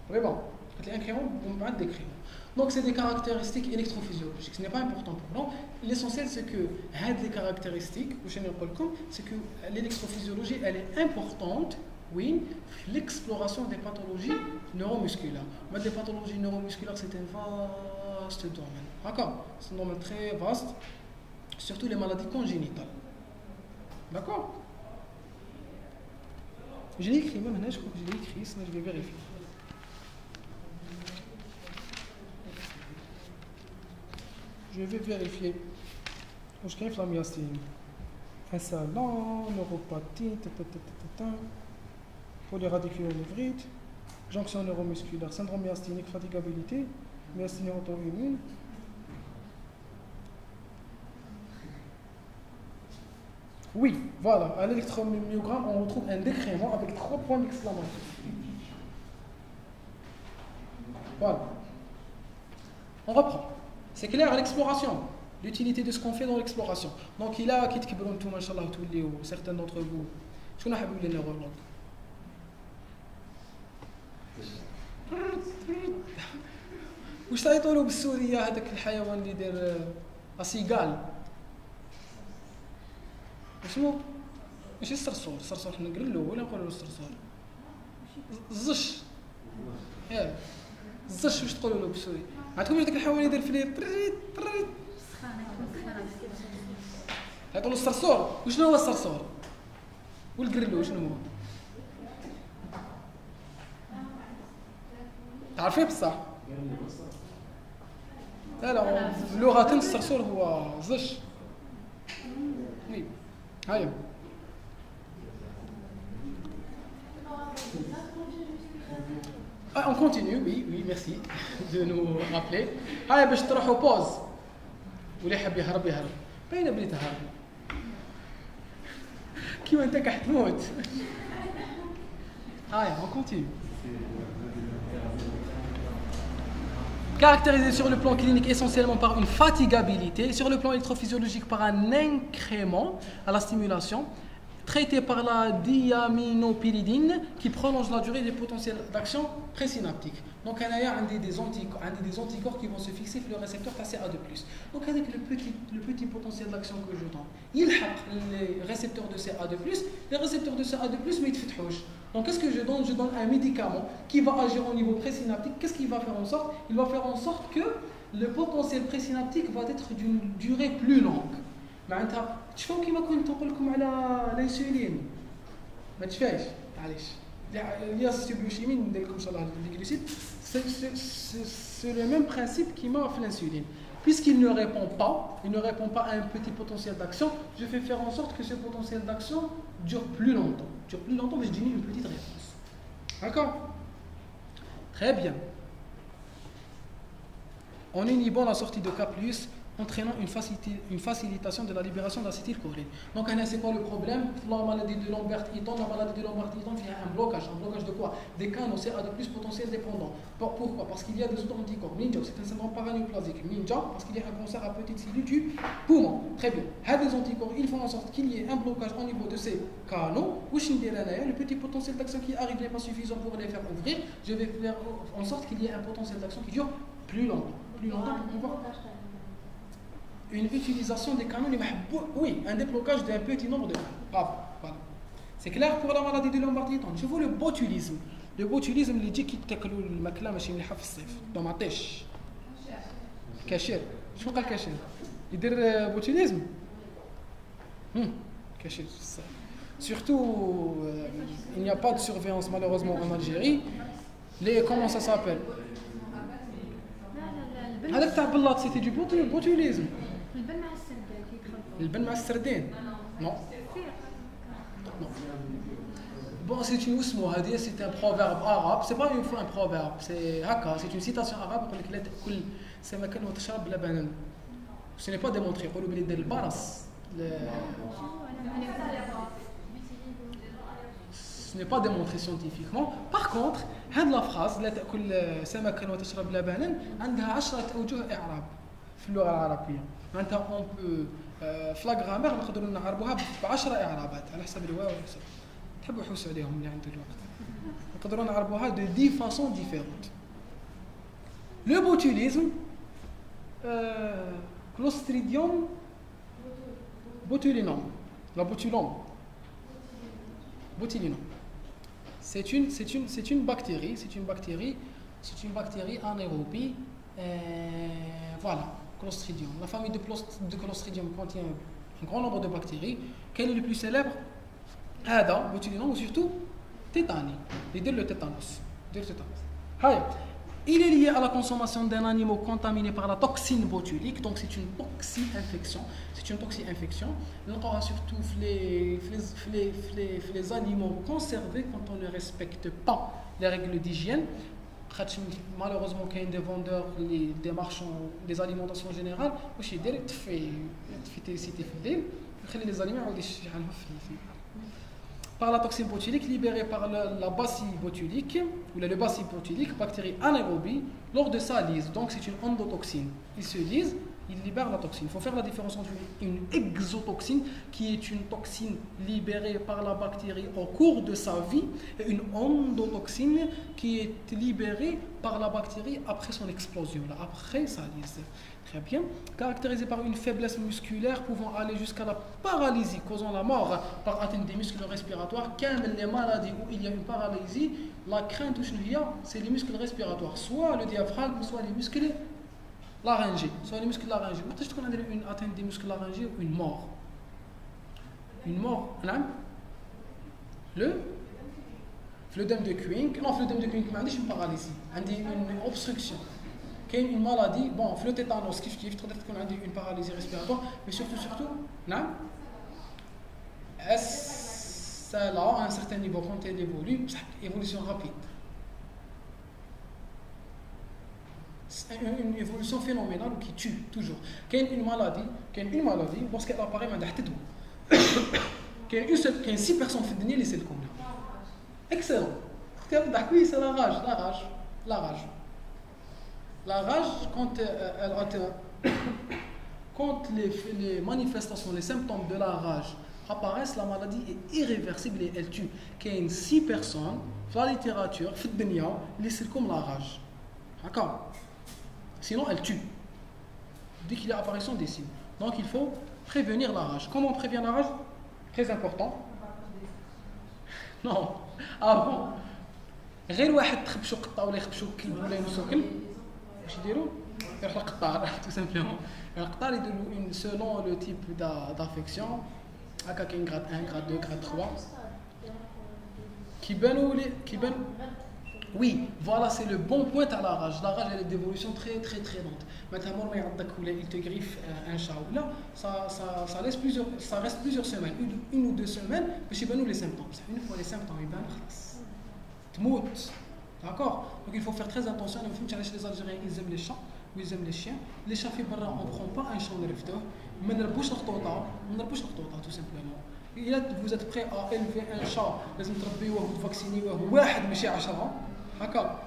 فريمون قالت لي incrément ومن بعد décrément. Donc c'est des caractéristiques électrophysiologiques, ce n'est pas important pour nous. L'essentiel c'est que les caractéristiques, c'est que l'électrophysiologie elle est importante. Oui, l'exploration des pathologies neuromusculaires. Mais les pathologies neuromusculaires, c'est un vaste domaine. D'accord? C'est un domaine très vaste, surtout les maladies congénitales. D'accord? Je l'ai écrit, même je crois que je l'ai écrit, sinon je vais vérifier. Je vais vérifier. Je crée la myasthénie. Insalon, neuropathie, polyradiculonévrite, jonction neuromusculaire, syndrome myasthénique, fatigabilité, myasthénie auto-immune. Oui, voilà, à l'électromyogramme, on retrouve un décrément avec 3 points d'exclamation. Voilà. On reprend. C'est clair à l'exploration, l'utilité de ce qu'on fait dans l'exploration. Donc il a quitté Kibrontou, machallah, certains d'entre vous. Je connais les neurologues. واش تعيطوا له بالسوريه هذاك الحيوان اللي يدير اسيغال اسمه ماشي الصرصور حنا نقلو ولا نقولوا له الصرصور الزش ياك الزش واش تقولوا له بالسوري عندكم هذاك الحيوان يدير فلير تعيطوا له الصرصور وشنو هو الصرصور والقرلو شنو هو تعرفيه بصح لا لغة الصرصور هو زش وي هاي on continue oui merci de nous rappeler هاي باش تروحوا بوز واللي حاب يهرب باينه بلي تهرب كيما انت كحتموت هاي on continue. Caractérisé sur le plan clinique essentiellement par une fatigabilité, sur le plan électrophysiologique par un incrément à la stimulation, traité par la diaminopyridine qui prolonge la durée des potentiels d'action présynaptique. Donc il y a des anticorps qui vont se fixer sur le récepteur CA2+. Donc avec le petit potentiel d'action que je donne, il les récepteurs de CA2+, les récepteurs de CA2+, mais ils ne font. Donc qu'est-ce que je donne? Je donne un médicament qui va agir au niveau présynaptique. Qu'est-ce qu'il va faire en sorte? Il va faire en sorte que le potentiel présynaptique va être d'une durée plus longue. معناتها تشوفوا كيما كنت نقول لكم على الانسولين ما تشفاش معليش الياس تيبيوشيمين ندير لكم ان شاء الله الجلوسيد c'est le même principe qui m'a fait l'insuline. Puisqu'il ne répond pas à un petit potentiel d'action, je vais faire en sorte que ce potentiel d'action dure plus longtemps, mais je donne une petite réponse. D'accord? Très bien. On inhibant la sortie de K+, entraînant une facilitation de la libération d'acétylcholine. Donc, c'est quoi le problème? La maladie de Lambert-Eaton, il y a un blocage de quoi? Des canaux CA2+ potentiel dépendant. Pourquoi? Parce qu'il y a des auto-anticorps. Minja, c'est un syndrome paranéoplasique. Minja, parce qu'il y a un cancer à petite cellule du poumon. Très bien. Des anticorps, ils font en sorte qu'il y ait un blocage au niveau de ces canaux. Le petit potentiel d'action qui arrive n'est pas suffisant pour les faire ouvrir. Je vais faire en sorte qu'il y ait un potentiel d'action qui dure plus longtemps. Pour pouvoir... Une utilisation des canaux, oui, un déblocage d'un petit nombre de canaux. Voilà. C'est clair pour la maladie de Lombardi-Eaton. Je vois le botulisme. Le botulisme, il dit qu'il تاكلوا الماكله ماشي مليحه في الصيف. طوماطيش. كاشير. شنو قال كاشير؟ يدير بوتيليزم؟ كاشير. Surtout, il n'y a pas de surveillance malheureusement en Algérie. Comment ça s'appelle? هذاك تاع بلاط سيتي دو بوتوليزم. البن مع السردين كيدخل. البن مع السردين. Non. Non. Bon, c'est une اسمه هذه, c'est un proverbe arabe, c'est pas une fois un proverbe, c'est هكا, c'est une citation arabe يقول لك لا تاكل سمكا وتشرب لبنا. Ce n'est pas démontré, يقولوا بلي دير البرص. Ce n'est pas démontré scientifiquement. Par contre, هذه la phrase لا تاكل سمكا وتشرب لبنا عندها 10 اوجه اعراب في اللغه العربيه. معناتها on peut في لاغرامير نقدروا نعربوها ب10 اعرابات على حسب الواو والحساب. تحبوا حوسوا عليهم اللي عنده الوقت. نقدروا نعربوها de 10 façons différentes. Le botulisme, Clostridium botulinum, la botulinum. C'est une bactérie anaérobie. Voilà, Clostridium. La famille de Clostridium contient un grand nombre de bactéries. Quel est le plus célèbre? هذا botulinum ou surtout tétani. يدير le tétanos. هاي. Il est lié à la consommation d'un animal contaminé par la toxine botulique, donc c'est une toxi-infection. On aura surtout les aliments conservés quand on ne respecte pas les règles d'hygiène. Malheureusement, il y a des vendeurs, des marchands, des alimentations générales, qui les aliments par la toxine botulique libérée par la bacille botulique ou le bacille botulique, bactérie anaérobie, lors de sa lyse. Donc c'est une endotoxine. Il se lyse, il libère la toxine. Il faut faire la différence entre une exotoxine, qui est une toxine libérée par la bactérie au cours de sa vie, et une endotoxine qui est libérée par la bactérie après son explosion, après sa lyse. Très bien. Caractérisée par une faiblesse musculaire pouvant aller jusqu'à la paralysie, causant la mort par atteinte des muscles respiratoires. Quand les maladies où il y a une paralysie, la crainte c'est les muscles respiratoires, soit le diaphragme, soit les muscles laryngés. Quand est-ce qu'on a une atteinte des muscles laryngés ou une mort? Le dème de Quink. Non, le dème de Quink, mais une paralysie, une obstruction. Qu'il y a une maladie, bon, le tétanos, peut-être qu'on a une paralysie respiratoire, mais surtout, non? Est-ce là, à un certain niveau, quand elle évolue, évolution rapide. C'est une évolution phénoménale qui tue toujours. Qu'il y a une maladie, lorsqu'elle apparaît, qu'il y a 6 personnes qui font les comme là. Excellent. Oui, c'est la rage. La rage, quand les manifestations, les symptômes de la rage apparaissent, la maladie est irréversible et elle tue. Il y a 6 personnes, dans la littérature, c'est comme la rage. D'accord? Sinon, elle tue. Dès qu'il y a apparition des signes. Donc, il faut prévenir la rage. Comment on prévient la rage? Très important. Non. Avant, غير واحد تخبشو قطة ولا يخبشو كلب ولا ينسو كلب. واش يديروا؟ يروحوا للقطار tout simplement. القطار يديروا selon le type d'affection. هكا كاين grade 1, grade 2, grade 3. كيبانوا. Oui, voilà, c'est le bon point à la rage. La rage, elle est d'évolution très très très lente. Maintenant, il te griffe un chat ou là, ça reste plusieurs semaines, une ou 2 semaines, mais c'est nous les symptômes. Une fois les symptômes, ils vont d'accord? Donc il faut faire très attention. Les Algériens, ils aiment les chats ou ils aiment les chiens. Les chats, on ne prend pas un chat, on ne repousse tout simplement. Vous êtes prêt à élever un chat, لازم تربيوه وتفاكسينيوه واحد ماشي 10 هكا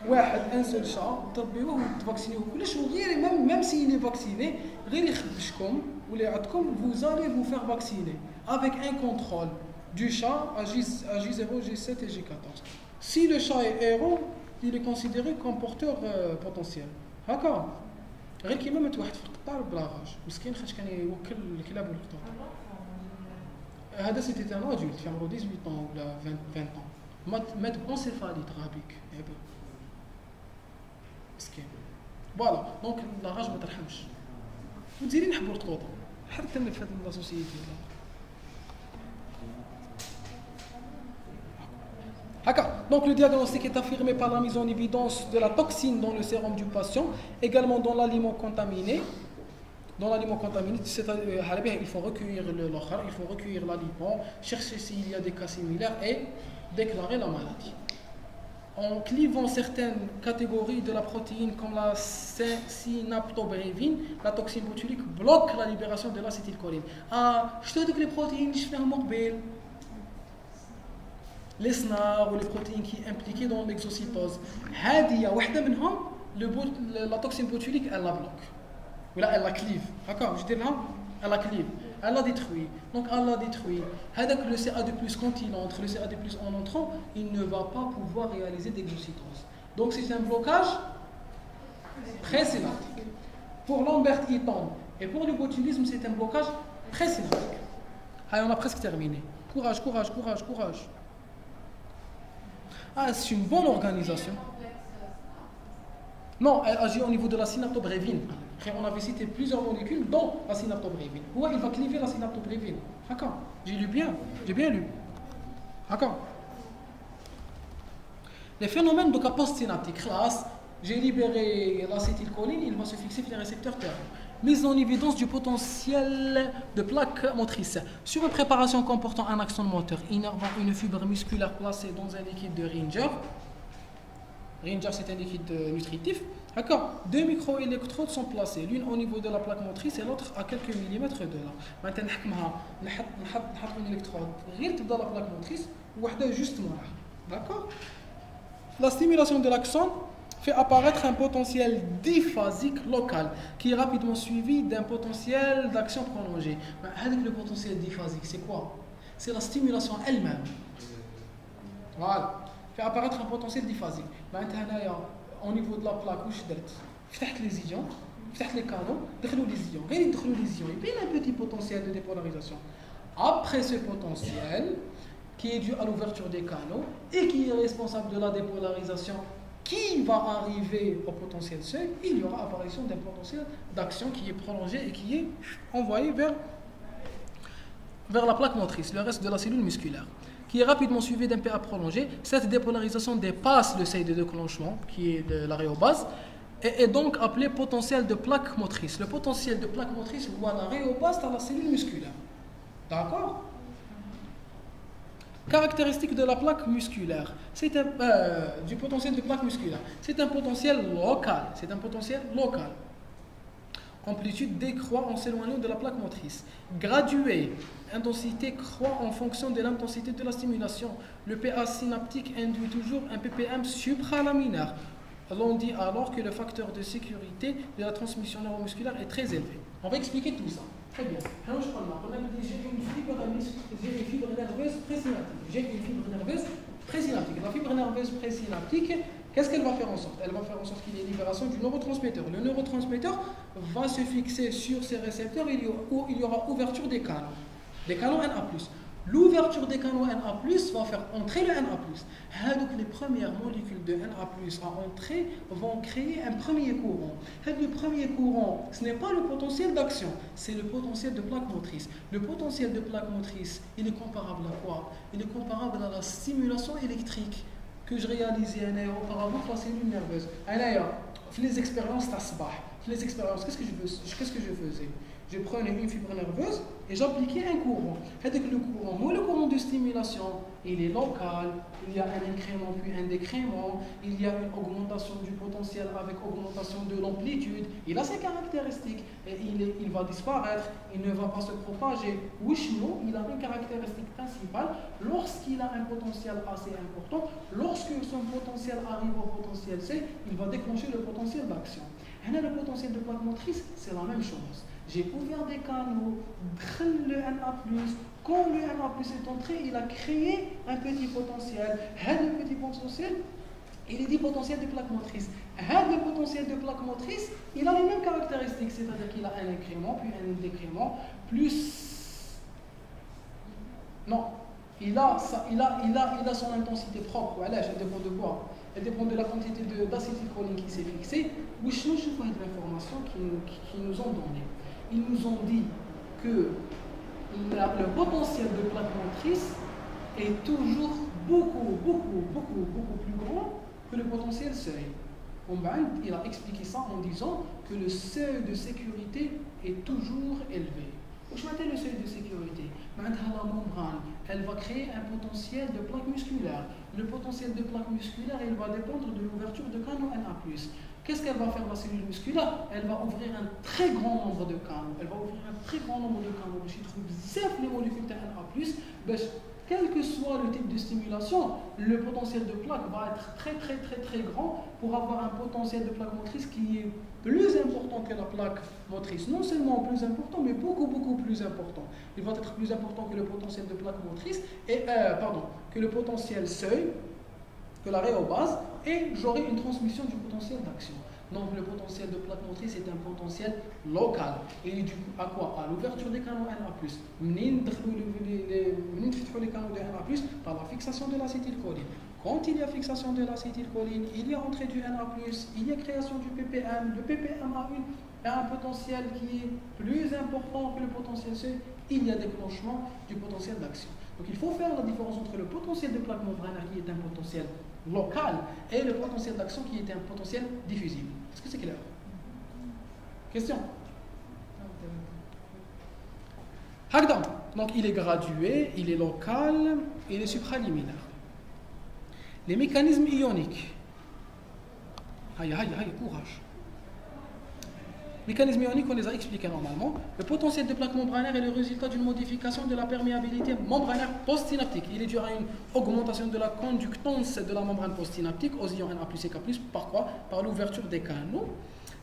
واحد ان سول شا تربيوه وتفاكسينيوه كلش وغير même s'il est vacciné غير يخبشكم ولا يعطكم vous allez vous faire vacciner avec un contrôle du chat à J0, J7 et J14. Si le chat est héros, il est considéré comme porteur potentiel. هكا غير كيما مات واحد في القطار بلا راج مسكين خاطش كان يوكل الكلاب والقطط. هذا c'était un adulte qui a 18 ans ou 20 ans. مات بانسيفاليت غابيك عيب مسكين. فوالا دونك لا راج ما ترحمش. وتزيدي نحبوا القطوطه حتى في هذه لا سوسيتي. D'accord. Donc le diagnostic est affirmé par la mise en évidence de la toxine dans le sérum du patient, également dans l'aliment contaminé. Dans l'aliment contaminé, il faut recueillir il faut recueillir l'aliment, chercher s'il y a des cas similaires et déclarer la maladie. En clivant certaines catégories de la protéine comme la synaptobrévine, la toxine botulique bloque la libération de l'acétylcholine. Je te dis que les protéines, je fais un mobile. Les SNAR ou les protéines qui sont impliquées dans l'exocytose. La toxine botulique, elle la bloque. Ou là, elle la clive. D'accord? Je dis là, elle la clive. Elle la détruit. Donc, elle la détruit. Le CA2+, quand il entre, le CA2+, en entrant, il ne va pas pouvoir réaliser d'exocytose. Donc, c'est un blocage présynaptique. Pour Lambert-Eaton et pour le botulisme, c'est un blocage présynaptique. Allez, on a presque terminé. Courage, courage, courage, courage. C'est une bonne organisation. Non, elle agit au niveau de la synaptobrévine. On avait cité plusieurs molécules, dont la synaptobrévine. Il va cliver la synaptobrévine. D'accord. J'ai bien lu. D'accord. Les phénomènes de post-synaptique, j'ai libéré l'acétylcholine, il va se fixer sur les récepteurs terminaux. Mise en évidence du potentiel de plaque motrice. Sur une préparation comportant un axone moteur innervant une fibre musculaire placée dans un liquide de Ringer. Ringer, c'est un liquide nutritif. D'accord. 2 microélectrodes sont placées, l'une au niveau de la plaque motrice et l'autre à quelques millimètres de là. Maintenant, on a une électrode dans la plaque motrice ou juste noire. D'accord. La stimulation de l'axone fait apparaître un potentiel diphasique local qui est rapidement suivi d'un potentiel d'action prolongée. Le potentiel diphasique, c'est quoi? C'est la stimulation elle-même. Voilà. Fait apparaître un potentiel diphasique. Au niveau de la plaque, فتحت les ions, فتحت les canaux, دخلوا les ions. Il y a un petit potentiel de dépolarisation. Après ce potentiel, qui est dû à l'ouverture des canaux et qui est responsable de la dépolarisation qui va arriver au potentiel seuil, il y aura apparition d'un potentiel d'action qui est prolongé et qui est envoyé vers la plaque motrice, le reste de la cellule musculaire, qui est rapidement suivi d'un PA prolongé. Cette dépolarisation dépasse le seuil de déclenchement, qui est de l'aréobase, et est donc appelé potentiel de plaque motrice. Le potentiel de plaque motrice voit l'aréobase dans la cellule musculaire. D'accord? Caractéristique de la plaque musculaire, du potentiel de plaque musculaire. C'est un potentiel local. Amplitude décroît en s'éloignant de la plaque motrice. Graduée, intensité croît en fonction de l'intensité de la stimulation. Le PA synaptique induit toujours un ppm supralaminaire. On dit alors que le facteur de sécurité de la transmission neuromusculaire est très élevé. On va expliquer tout ça. Très bien. On a dit j'ai une fibre nerveuse présynaptique. La fibre nerveuse présynaptique, qu'est-ce qu'elle va faire en sorte? Elle va faire en sorte qu'il y ait libération du neurotransmetteur. Le neurotransmetteur va se fixer sur ces récepteurs où il y aura ouverture des canaux NA+. L'ouverture des canaux NA+, va faire entrer le NA+. Donc les premières molécules de NA+, à entrer vont créer un premier courant. Le premier courant, ce n'est pas le potentiel d'action, c'est le potentiel de plaque motrice. Le potentiel de plaque motrice, il est comparable à quoi? Il est comparable à la stimulation électrique que je réalisais auparavant pour la cellule nerveuse. Les expériences, qu'est-ce que je faisais? Je prenais une fibre nerveuse et j'appliquais un courant. Le courant de stimulation, il est local, il y a un incrément puis un décrément, il y a une augmentation du potentiel avec augmentation de l'amplitude. Il a ses caractéristiques et il va disparaître, il ne va pas se propager. Wishno, il a une caractéristique principale. Lorsqu'il a un potentiel assez important, lorsque son potentiel arrive au potentiel C, il va déclencher le potentiel d'action. Le potentiel de plaque motrice, c'est la même chose. J'ai ouvert des canaux, le NA+, quand le NA+ est entré, il a créé un petit potentiel. Le petit potentiel, il est dit potentiel de plaque motrice. Le potentiel de plaque motrice, il a les mêmes caractéristiques, c'est-à-dire qu'il a un incrément, puis un décrément, plus... Non, il a son intensité propre. Voilà, elle dépend de quoi? Elle dépend de la quantité d'acétylcholine qui s'est fixée. Ou je vois de l'information qu'ils nous ont donnée. Ils nous ont dit que le potentiel de plaque motrice est toujours beaucoup plus grand que le potentiel seuil. Il a expliqué ça en disant que le seuil de sécurité est toujours élevé. Je m'attends le seuil de sécurité. La membrane, elle va créer un potentiel de plaque musculaire. Le potentiel de plaque musculaire, il va dépendre de l'ouverture de canaux Na+. Qu'est-ce qu'elle va faire la cellule musculaire? Elle va ouvrir un très grand nombre de canaux. Elle va ouvrir un très grand nombre de canaux. Je trouve les molécules de Na+. Quel que soit le type de stimulation, le potentiel de plaque va être très grand pour avoir un potentiel de plaque motrice qui est plus important que la plaque motrice. Non seulement plus important, mais beaucoup plus important. Il va être plus important que le potentiel de plaque motrice, que le potentiel seuil, que la réobase, et j'aurai une transmission du potentiel d'action. Donc le potentiel de plaque motrice est un potentiel local. Et il est dû à quoi? À l'ouverture des canaux Na+. Les canaux de Na+, par la fixation de l'acétylcholine. Quand il y a fixation de l'acétylcholine, il y a entrée du Na+, il y a création du ppm. Le ppm a un potentiel qui est plus important que le potentiel seuil. Il y a déclenchement du potentiel d'action. Donc il faut faire la différence entre le potentiel de plaque membranaire qui est un potentiel local et le potentiel d'action qui est un potentiel diffusible. Est-ce que c'est clair? Question? Hagdam. Donc il est gradué, il est local, il est supraliminaire. Les mécanismes ioniques. Courage. Mécanismes ioniques, on les a expliqués normalement. Le potentiel de plaque membranaire est le résultat d'une modification de la perméabilité membranaire postsynaptique. Il est dû à une augmentation de la conductance de la membrane postsynaptique aux ions Na+, et K+. Par quoi? Par l'ouverture des canaux.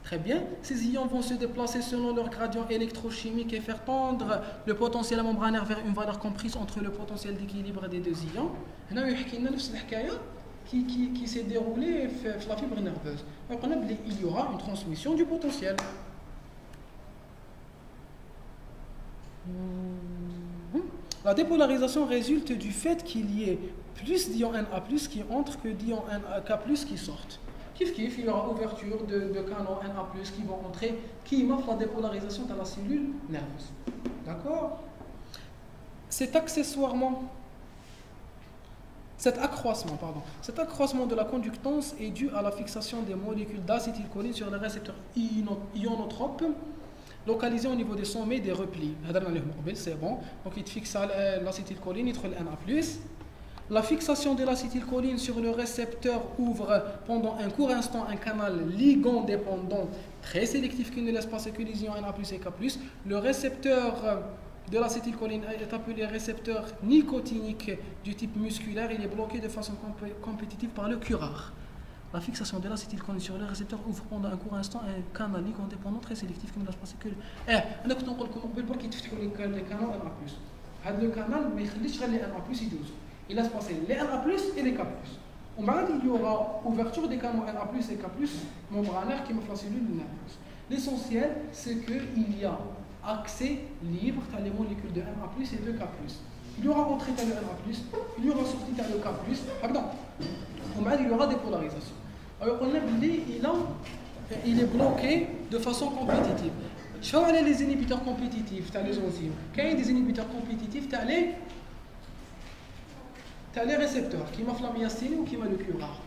Très bien. Ces ions vont se déplacer selon leur gradient électrochimique et faire tendre le potentiel membranaire vers une valeur comprise entre le potentiel d'équilibre des deux ions. Qui s'est déroulée dans la fibre nerveuse. Donc il y aura une transmission du potentiel. La dépolarisation résulte du fait qu'il y ait plus d'ions Na+, qui entrent que d'ions K+, qui sortent. Il y aura ouverture de canaux Na+, qui vont entrer, qui marquent la dépolarisation dans la cellule nerveuse. D'accord? Cet accroissement de la conductance est dû à la fixation des molécules d'acétylcholine sur les récepteurs ionotropes localisés au niveau des sommets des replis. C'est bon. Donc il fixe l'acétylcholine, il trouve Na+. La fixation de l'acétylcholine sur le récepteur ouvre pendant un court instant un canal ligand dépendant très sélectif qui ne laisse passer que les ions Na+, et K+. Le récepteur de l'acétylcholine est appelé récepteur nicotinique du type musculaire. Il est bloqué de façon compétitive par le curare. La fixation de l'acétylcholine sur le récepteur ouvre pendant un court instant un canal ligand dépendant très sélectif qui ne laisse passer que انا كنت نقول لكم قبل برك يتفتحوا لي كانال Na+. هذا الكانال ما يخليش غير لي Na+ يدوزوا. Il laisse passer les Na+, et les K+. On va dire qu'il y aura ouverture des canaux Na+, et K+, membranaires qui me font la cellule nerveuse. L'essentiel, c'est qu'il y a accès libre à les molécules de Na+, et de K+. Il y aura entrée à le Na+, il y aura sortie à le K+. On va dire qu'il y aura des polarisations. Alors on a dit il est bloqué de façon compétitive. Je vais aller les inhibiteurs compétitifs, tu as les enzymes. Quand il y a des inhibiteurs compétitifs, tu as les récepteurs qui m'ont la myastine ou qui m'ont le curare.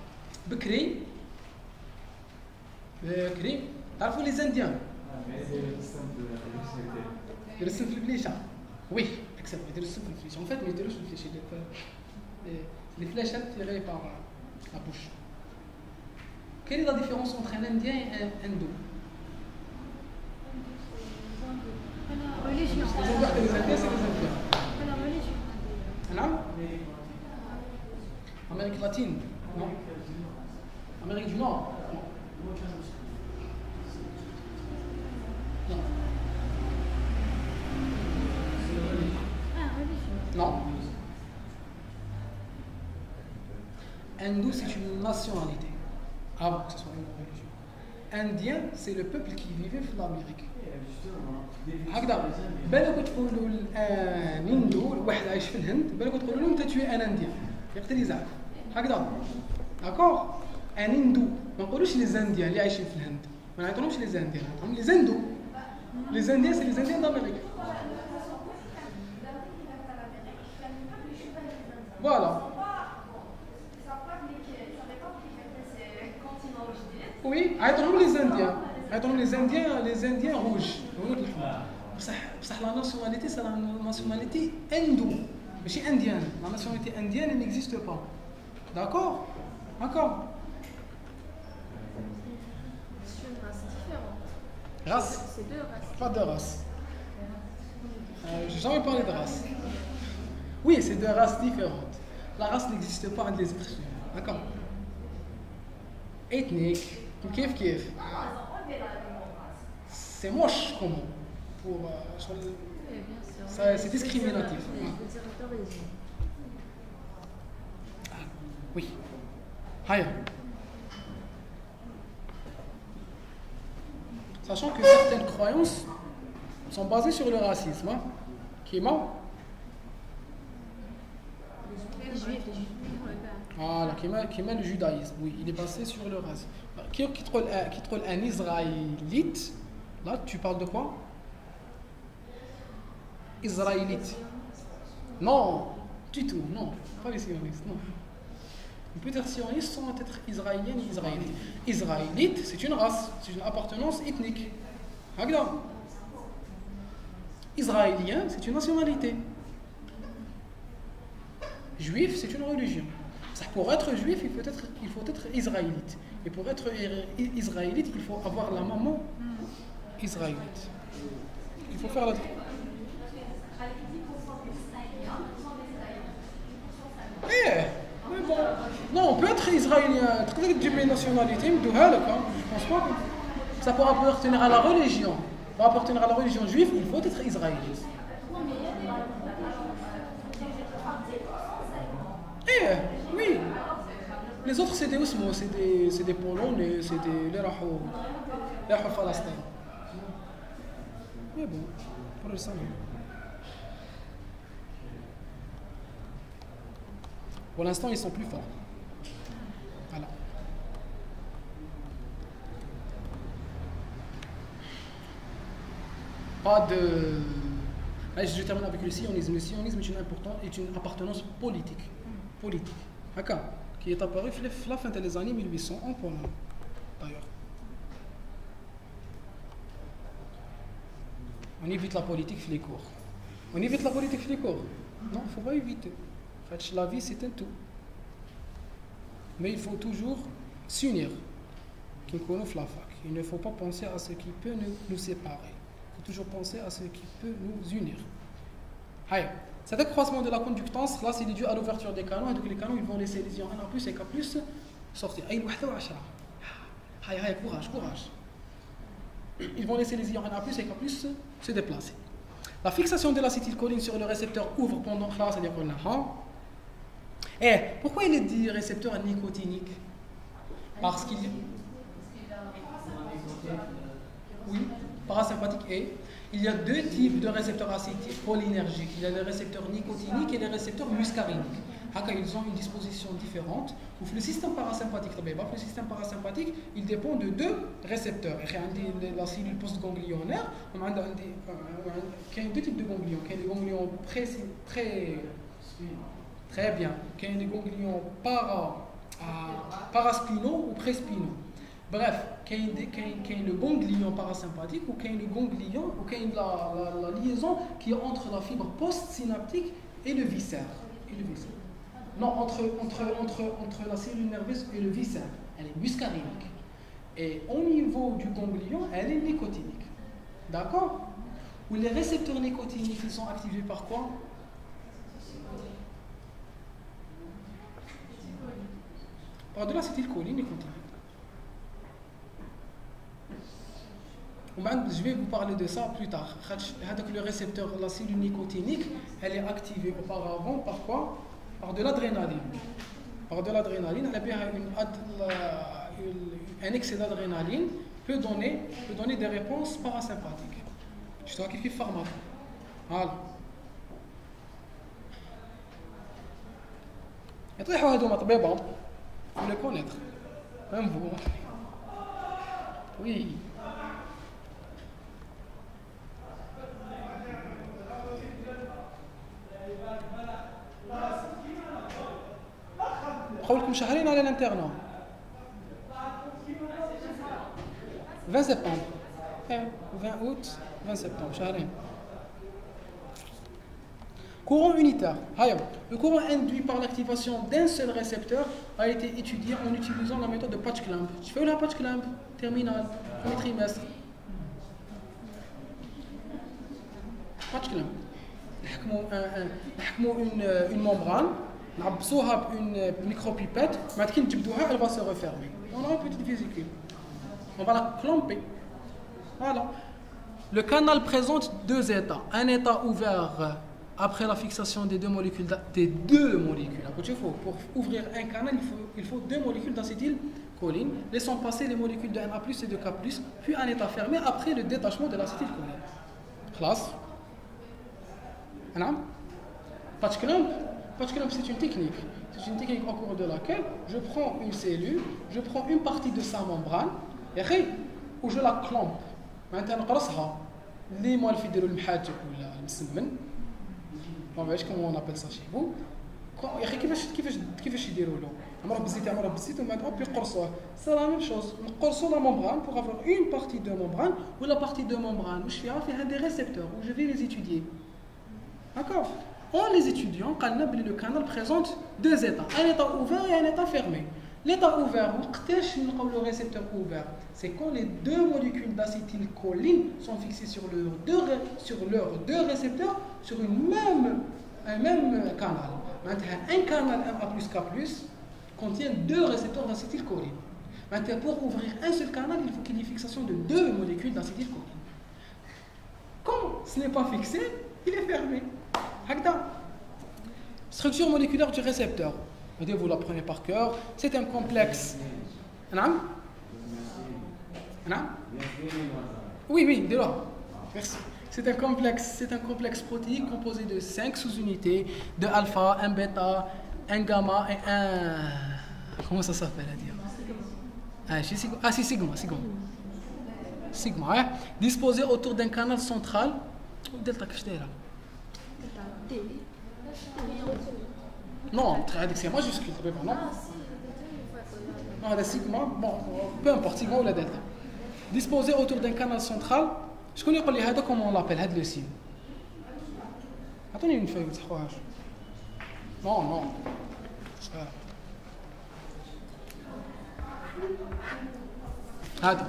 Bekri, تعرفوا les Indiens. Il reste le fléchage. Oui, exactement. Il reste le fléchage. En fait, il reste le fléchage. Les fléchettes tirées par la bouche. Quelle est la différence entre un Indien et un hindou? religion. Les Indiens, c'est les Indiens. La religion. Non? Amérique latine? Non. Amérique du Nord? Non. Non. Non. Hindou, c'est une nationalité, avant que ce soit une religion. Indien, c'est le peuple qui vivait en Amérique. هكذا بالك تقولوا الان هندو واحد عايش في الهند بالك تقولوا له انت توي ان انديان يقتل يزعل هكذا داكوغ ان هندو ما نقولوش لي زانديان اللي عايشين في الهند ما نعيطولهمش لي زانديان نعيطولهم لي زندو لي زانديان سي لي زانديان دامريك فوالا Oui, عيطوا les Indiens. عيطوا les Indiens rouges. La nationalité, c'est la nationalité indo. Mais c'est indienne. La nationalité indienne, elle n'existe pas. D'accord? D'accord. C'est une race différente. Race? C'est deux races. Pas de race. J'ai jamais parlé de race. Oui, c'est deux races différentes. La race n'existe pas entre les êtres humains. D'accord? Ethnique. Kif. C'est moche comment? Pour, c'est discriminatif. Oui. Haya. Sachant que certaines croyances sont basées sur le racisme. Hein, qui est mort. Les juifs. Voilà, qui met le judaïsme. Oui, il est basé sur le racisme. Qui trouve un israélite? Là, tu parles de quoi? Israélite. Non, du tout, non. Pas les sionistes, non. On peut être sioniste sans être israélien et israélite. Israélite, c'est une race, c'est une appartenance ethnique. Regarde. Israélien, c'est une nationalité. Juif, c'est une religion. Pour être juif, il faut être israélite. Et pour être israélite, il faut avoir la maman israélite. Il faut faire la... Mais bon. Non, on peut être israélien, très de nationalité, mais je pense pas que ça pourra appartenir à la religion. Pour appartenir à la religion juive, il faut être israélite. Oui. Les autres, c'est des osmos, c'est des Polonais, c'est des Lerahou Palestine. Mais bon, pour le salut. Pour l'instant, ils sont plus forts. Voilà. Pas de... Allez, je termine avec le sionisme. Le sionisme est une appartenance politique. D'accord. Qui est apparu à la fin des années 1800 en Pologne, d'ailleurs. On évite la politique les cours. On évite la politique les cours. Non, il ne faut pas éviter. En fait, la vie, c'est un tout. Mais il faut toujours s'unir. Il ne faut pas penser à ce qui peut nous séparer. Il faut toujours penser à ce qui peut nous unir. Cet accroissement de la conductance, là, c'est dû à l'ouverture des canaux. Et donc, les canaux, ils vont laisser les ions N+ et K+ sortir. Courage. Ils vont laisser les ions N+ et K+ se déplacer. La fixation de l'acétylcholine sur le récepteur ouvre pendant là, c'est-à-dire qu'on a. Pourquoi il est dit récepteur nicotinique? Parce qu'il oui, parasympathique et il y a deux types de récepteurs acétylcholinergiques. Il y a les récepteurs nicotiniques et les récepteurs muscariniques. Ils ont une disposition différente. Le système parasympathique, il dépend de deux récepteurs. La cellule postganglionnaire, il y a deux types de ganglions. Il y a des ganglions très bien. Il y a des ganglions paraspinaux ou prespinaux. Bref, il y a le ganglion parasympathique ou il y a le ganglion ou il y a la liaison qui est entre la fibre postsynaptique et le viscère. Non, entre la cellule nerveuse et le viscère. Elle est muscarinique. Et au niveau du ganglion, elle est nicotinique. D'accord? Où les récepteurs nicotiniques, ils sont activés par quoi? Par de l'acétylcholine nicotinique. Je vais vous parler de ça plus tard. Le récepteur, la cellule nicotinique, elle est activée auparavant par quoi? Par de l'adrénaline. Par de l'adrénaline, un excès d'adrénaline peut donner des réponses parasympathiques. Je dois qu'il fait pharmac. Voilà. Et toi, vous le connaître. Même vous. Oui. قولكم شهرين على الانترنت 20 septembre. 20 août, 20 septembre. شهرين. Courant unitaire. Le courant induit par l'activation d'un seul récepteur a été étudié en utilisant la méthode de patch clamp. Je fais la patch clamp, terminal, premier trimestre. Patch clamp. نحكموا une membrane, نعبسوها une micropipette, بعد كي نجبدوها elle va se refermer. On a une petite vésicule. On va la clamper. Voilà. Le canal présente deux états. Un état ouvert après la fixation des deux molécules. Pour ouvrir un canal, il faut deux molécules d'acétylcholine, laissant passer les molécules de Na+ et de K+, puis un état fermé après le détachement de l'acétylcholine. Classe. Patch clamp, c'est une technique. C'est une technique au cours de laquelle je prends une cellule, je prends une partie de sa membrane, où je la clampe. Maintenant, نقرصها اللي ما في يديروا المحاجب ولا المسمن. ما بعرفش comment on appelle ça chez vous. يا اخي كيفاش يديروا له؟ عمره بالزيت ومن بعد يقرصوه. C'est la même chose. نقرصوا la membrane pour avoir une partie de membrane ou la partie de membrane واش فيها des récepteurs où je vais les étudier. D'accord. En les étudiant, le canal présente deux états, un état ouvert et un état fermé. L'état ouvert, le récepteur ouvert, c'est quand les deux molécules d'acétylcholine sont fixées sur leurs deux récepteurs sur un même canal. Maintenant, un canal Na plus K+ contient deux récepteurs d'acétylcholine. Maintenant, pour ouvrir un seul canal, il faut qu'il y ait fixation de deux molécules d'acétylcholine. Quand ce n'est pas fixé, il est fermé. Structure moléculaire du récepteur. Vous la prenez par cœur. C'est un complexe. Oui, de là. Merci. C'est un complexe protéique composé de 5 sous-unités, de alpha, un bêta, un gamma et un... Comment ça s'appelle à dire? C'est sigma. Sigma, hein? Disposé autour d'un canal central. Delta, qu'est-ce que non, c'est majuscule, non? Non, sigma, bon, peu importe, sigma ou la delta. Disposé autour d'un canal central, je connais pas comment on l'appelle, le signe. Attendez une feuille, non. هذا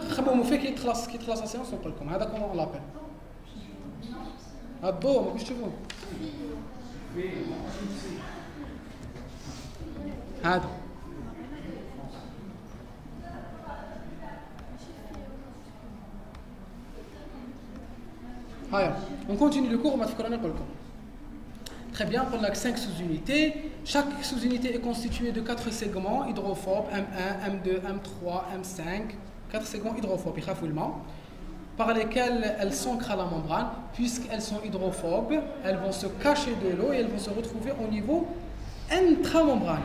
خبوا فيه كي تخلص السيونس نقول لكم هذا كومون لابيل الضوء ما كنتش تشوفوه هذا on continue le cours, on va faire un Très bien, on a 5 sous-unités. Chaque sous-unité est constituée de 4 segments hydrophobes, M1, M2, M3, M5, 4 segments hydrophobes, par lesquels elles s'ancrent à la membrane. Puisqu'elles sont hydrophobes, elles vont se cacher de l'eau et elles vont se retrouver au niveau intramembranaire.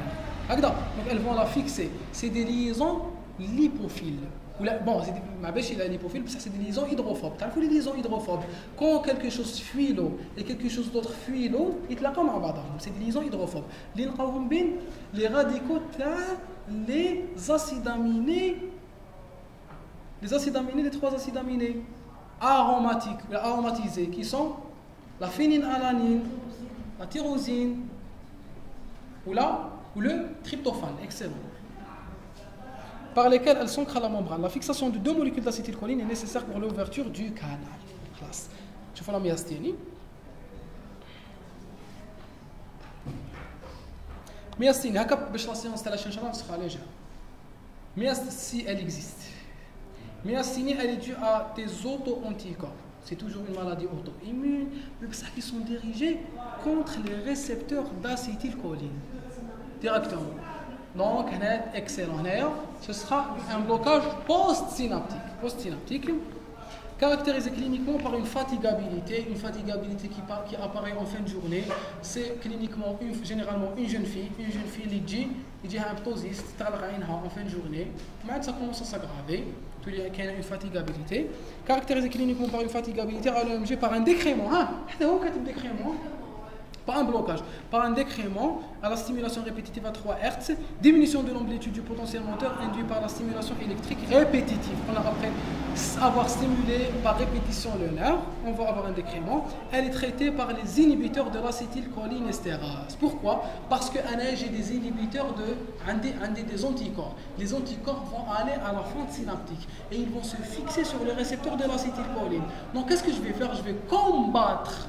Donc elles vont la fixer. C'est des liaisons lipophiles. Bon, il a lipophile, c'est des liaisons hydrophobes. Tu les liaisons hydrophobes. Quand quelque chose fuit l'eau et quelque chose d'autre fuit l'eau, ils la comme c'est des liaisons hydrophobes. Les radicaux, les acides aminés, les 3 acides aminés aromatiques, aromatisés, qui sont la phénylalanine, la tyrosine ou le tryptophane. Excellent. Par lesquelles elles s'ancrent à la membrane. La fixation de 2 molécules d'acétylcholine est nécessaire pour l'ouverture du canal. Classe. Je fais la myasthénie. Myasthénie, la séance de la chaîne sera légère. Myasthénie, si elle existe. Myasthénie, elle est due à des auto-anticorps. C'est toujours une maladie auto-immune, mais ça qui sont dirigés contre les récepteurs d'acétylcholine. Directement. Donc, excellent. Ce sera un blocage post-synaptique, caractérisé cliniquement par une fatigabilité qui apparaît en fin de journée. C'est cliniquement, généralement, une jeune fille il dit un ptosiste, en fin de journée. Mais ça commence à s'aggraver. Il y a une fatigabilité. Caractérisé cliniquement par une fatigabilité à l'OMG par un décrément. pas un blocage, pas un décrément à la stimulation répétitive à 3 Hz, diminution de l'amplitude du potentiel moteur induit par la stimulation électrique répétitive. On a après avoir stimulé par répétition le nerf, on va avoir un décrément. Elle est traitée par les inhibiteurs de l'acétylcholinestérase. Pourquoi? Parce que j'ai des inhibiteurs des anticorps. Les anticorps vont aller à la fente synaptique et ils vont se fixer sur le récepteur de l'acétylcholine. Donc qu'est-ce que je vais faire? Je vais combattre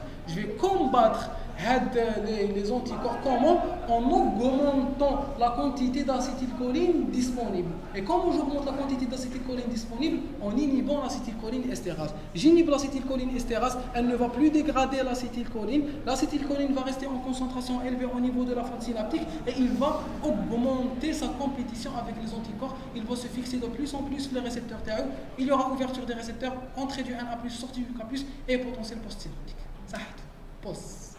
les anticorps. Comment? En augmentant la quantité d'acétylcholine disponible. Et comment j'augmente la quantité d'acétylcholine disponible? En inhibant l'acétylcholine estérase. J'inhibe l'acétylcholine estérase, elle ne va plus dégrader l'acétylcholine. L'acétylcholine va rester en concentration élevée au niveau de la fente synaptique et il va augmenter sa compétition avec les anticorps. Il va se fixer de plus en plus les récepteurs TAE. Il y aura ouverture des récepteurs, entrée du NA+, sortie du K+, et potentiel post-synaptique. Ça, pause.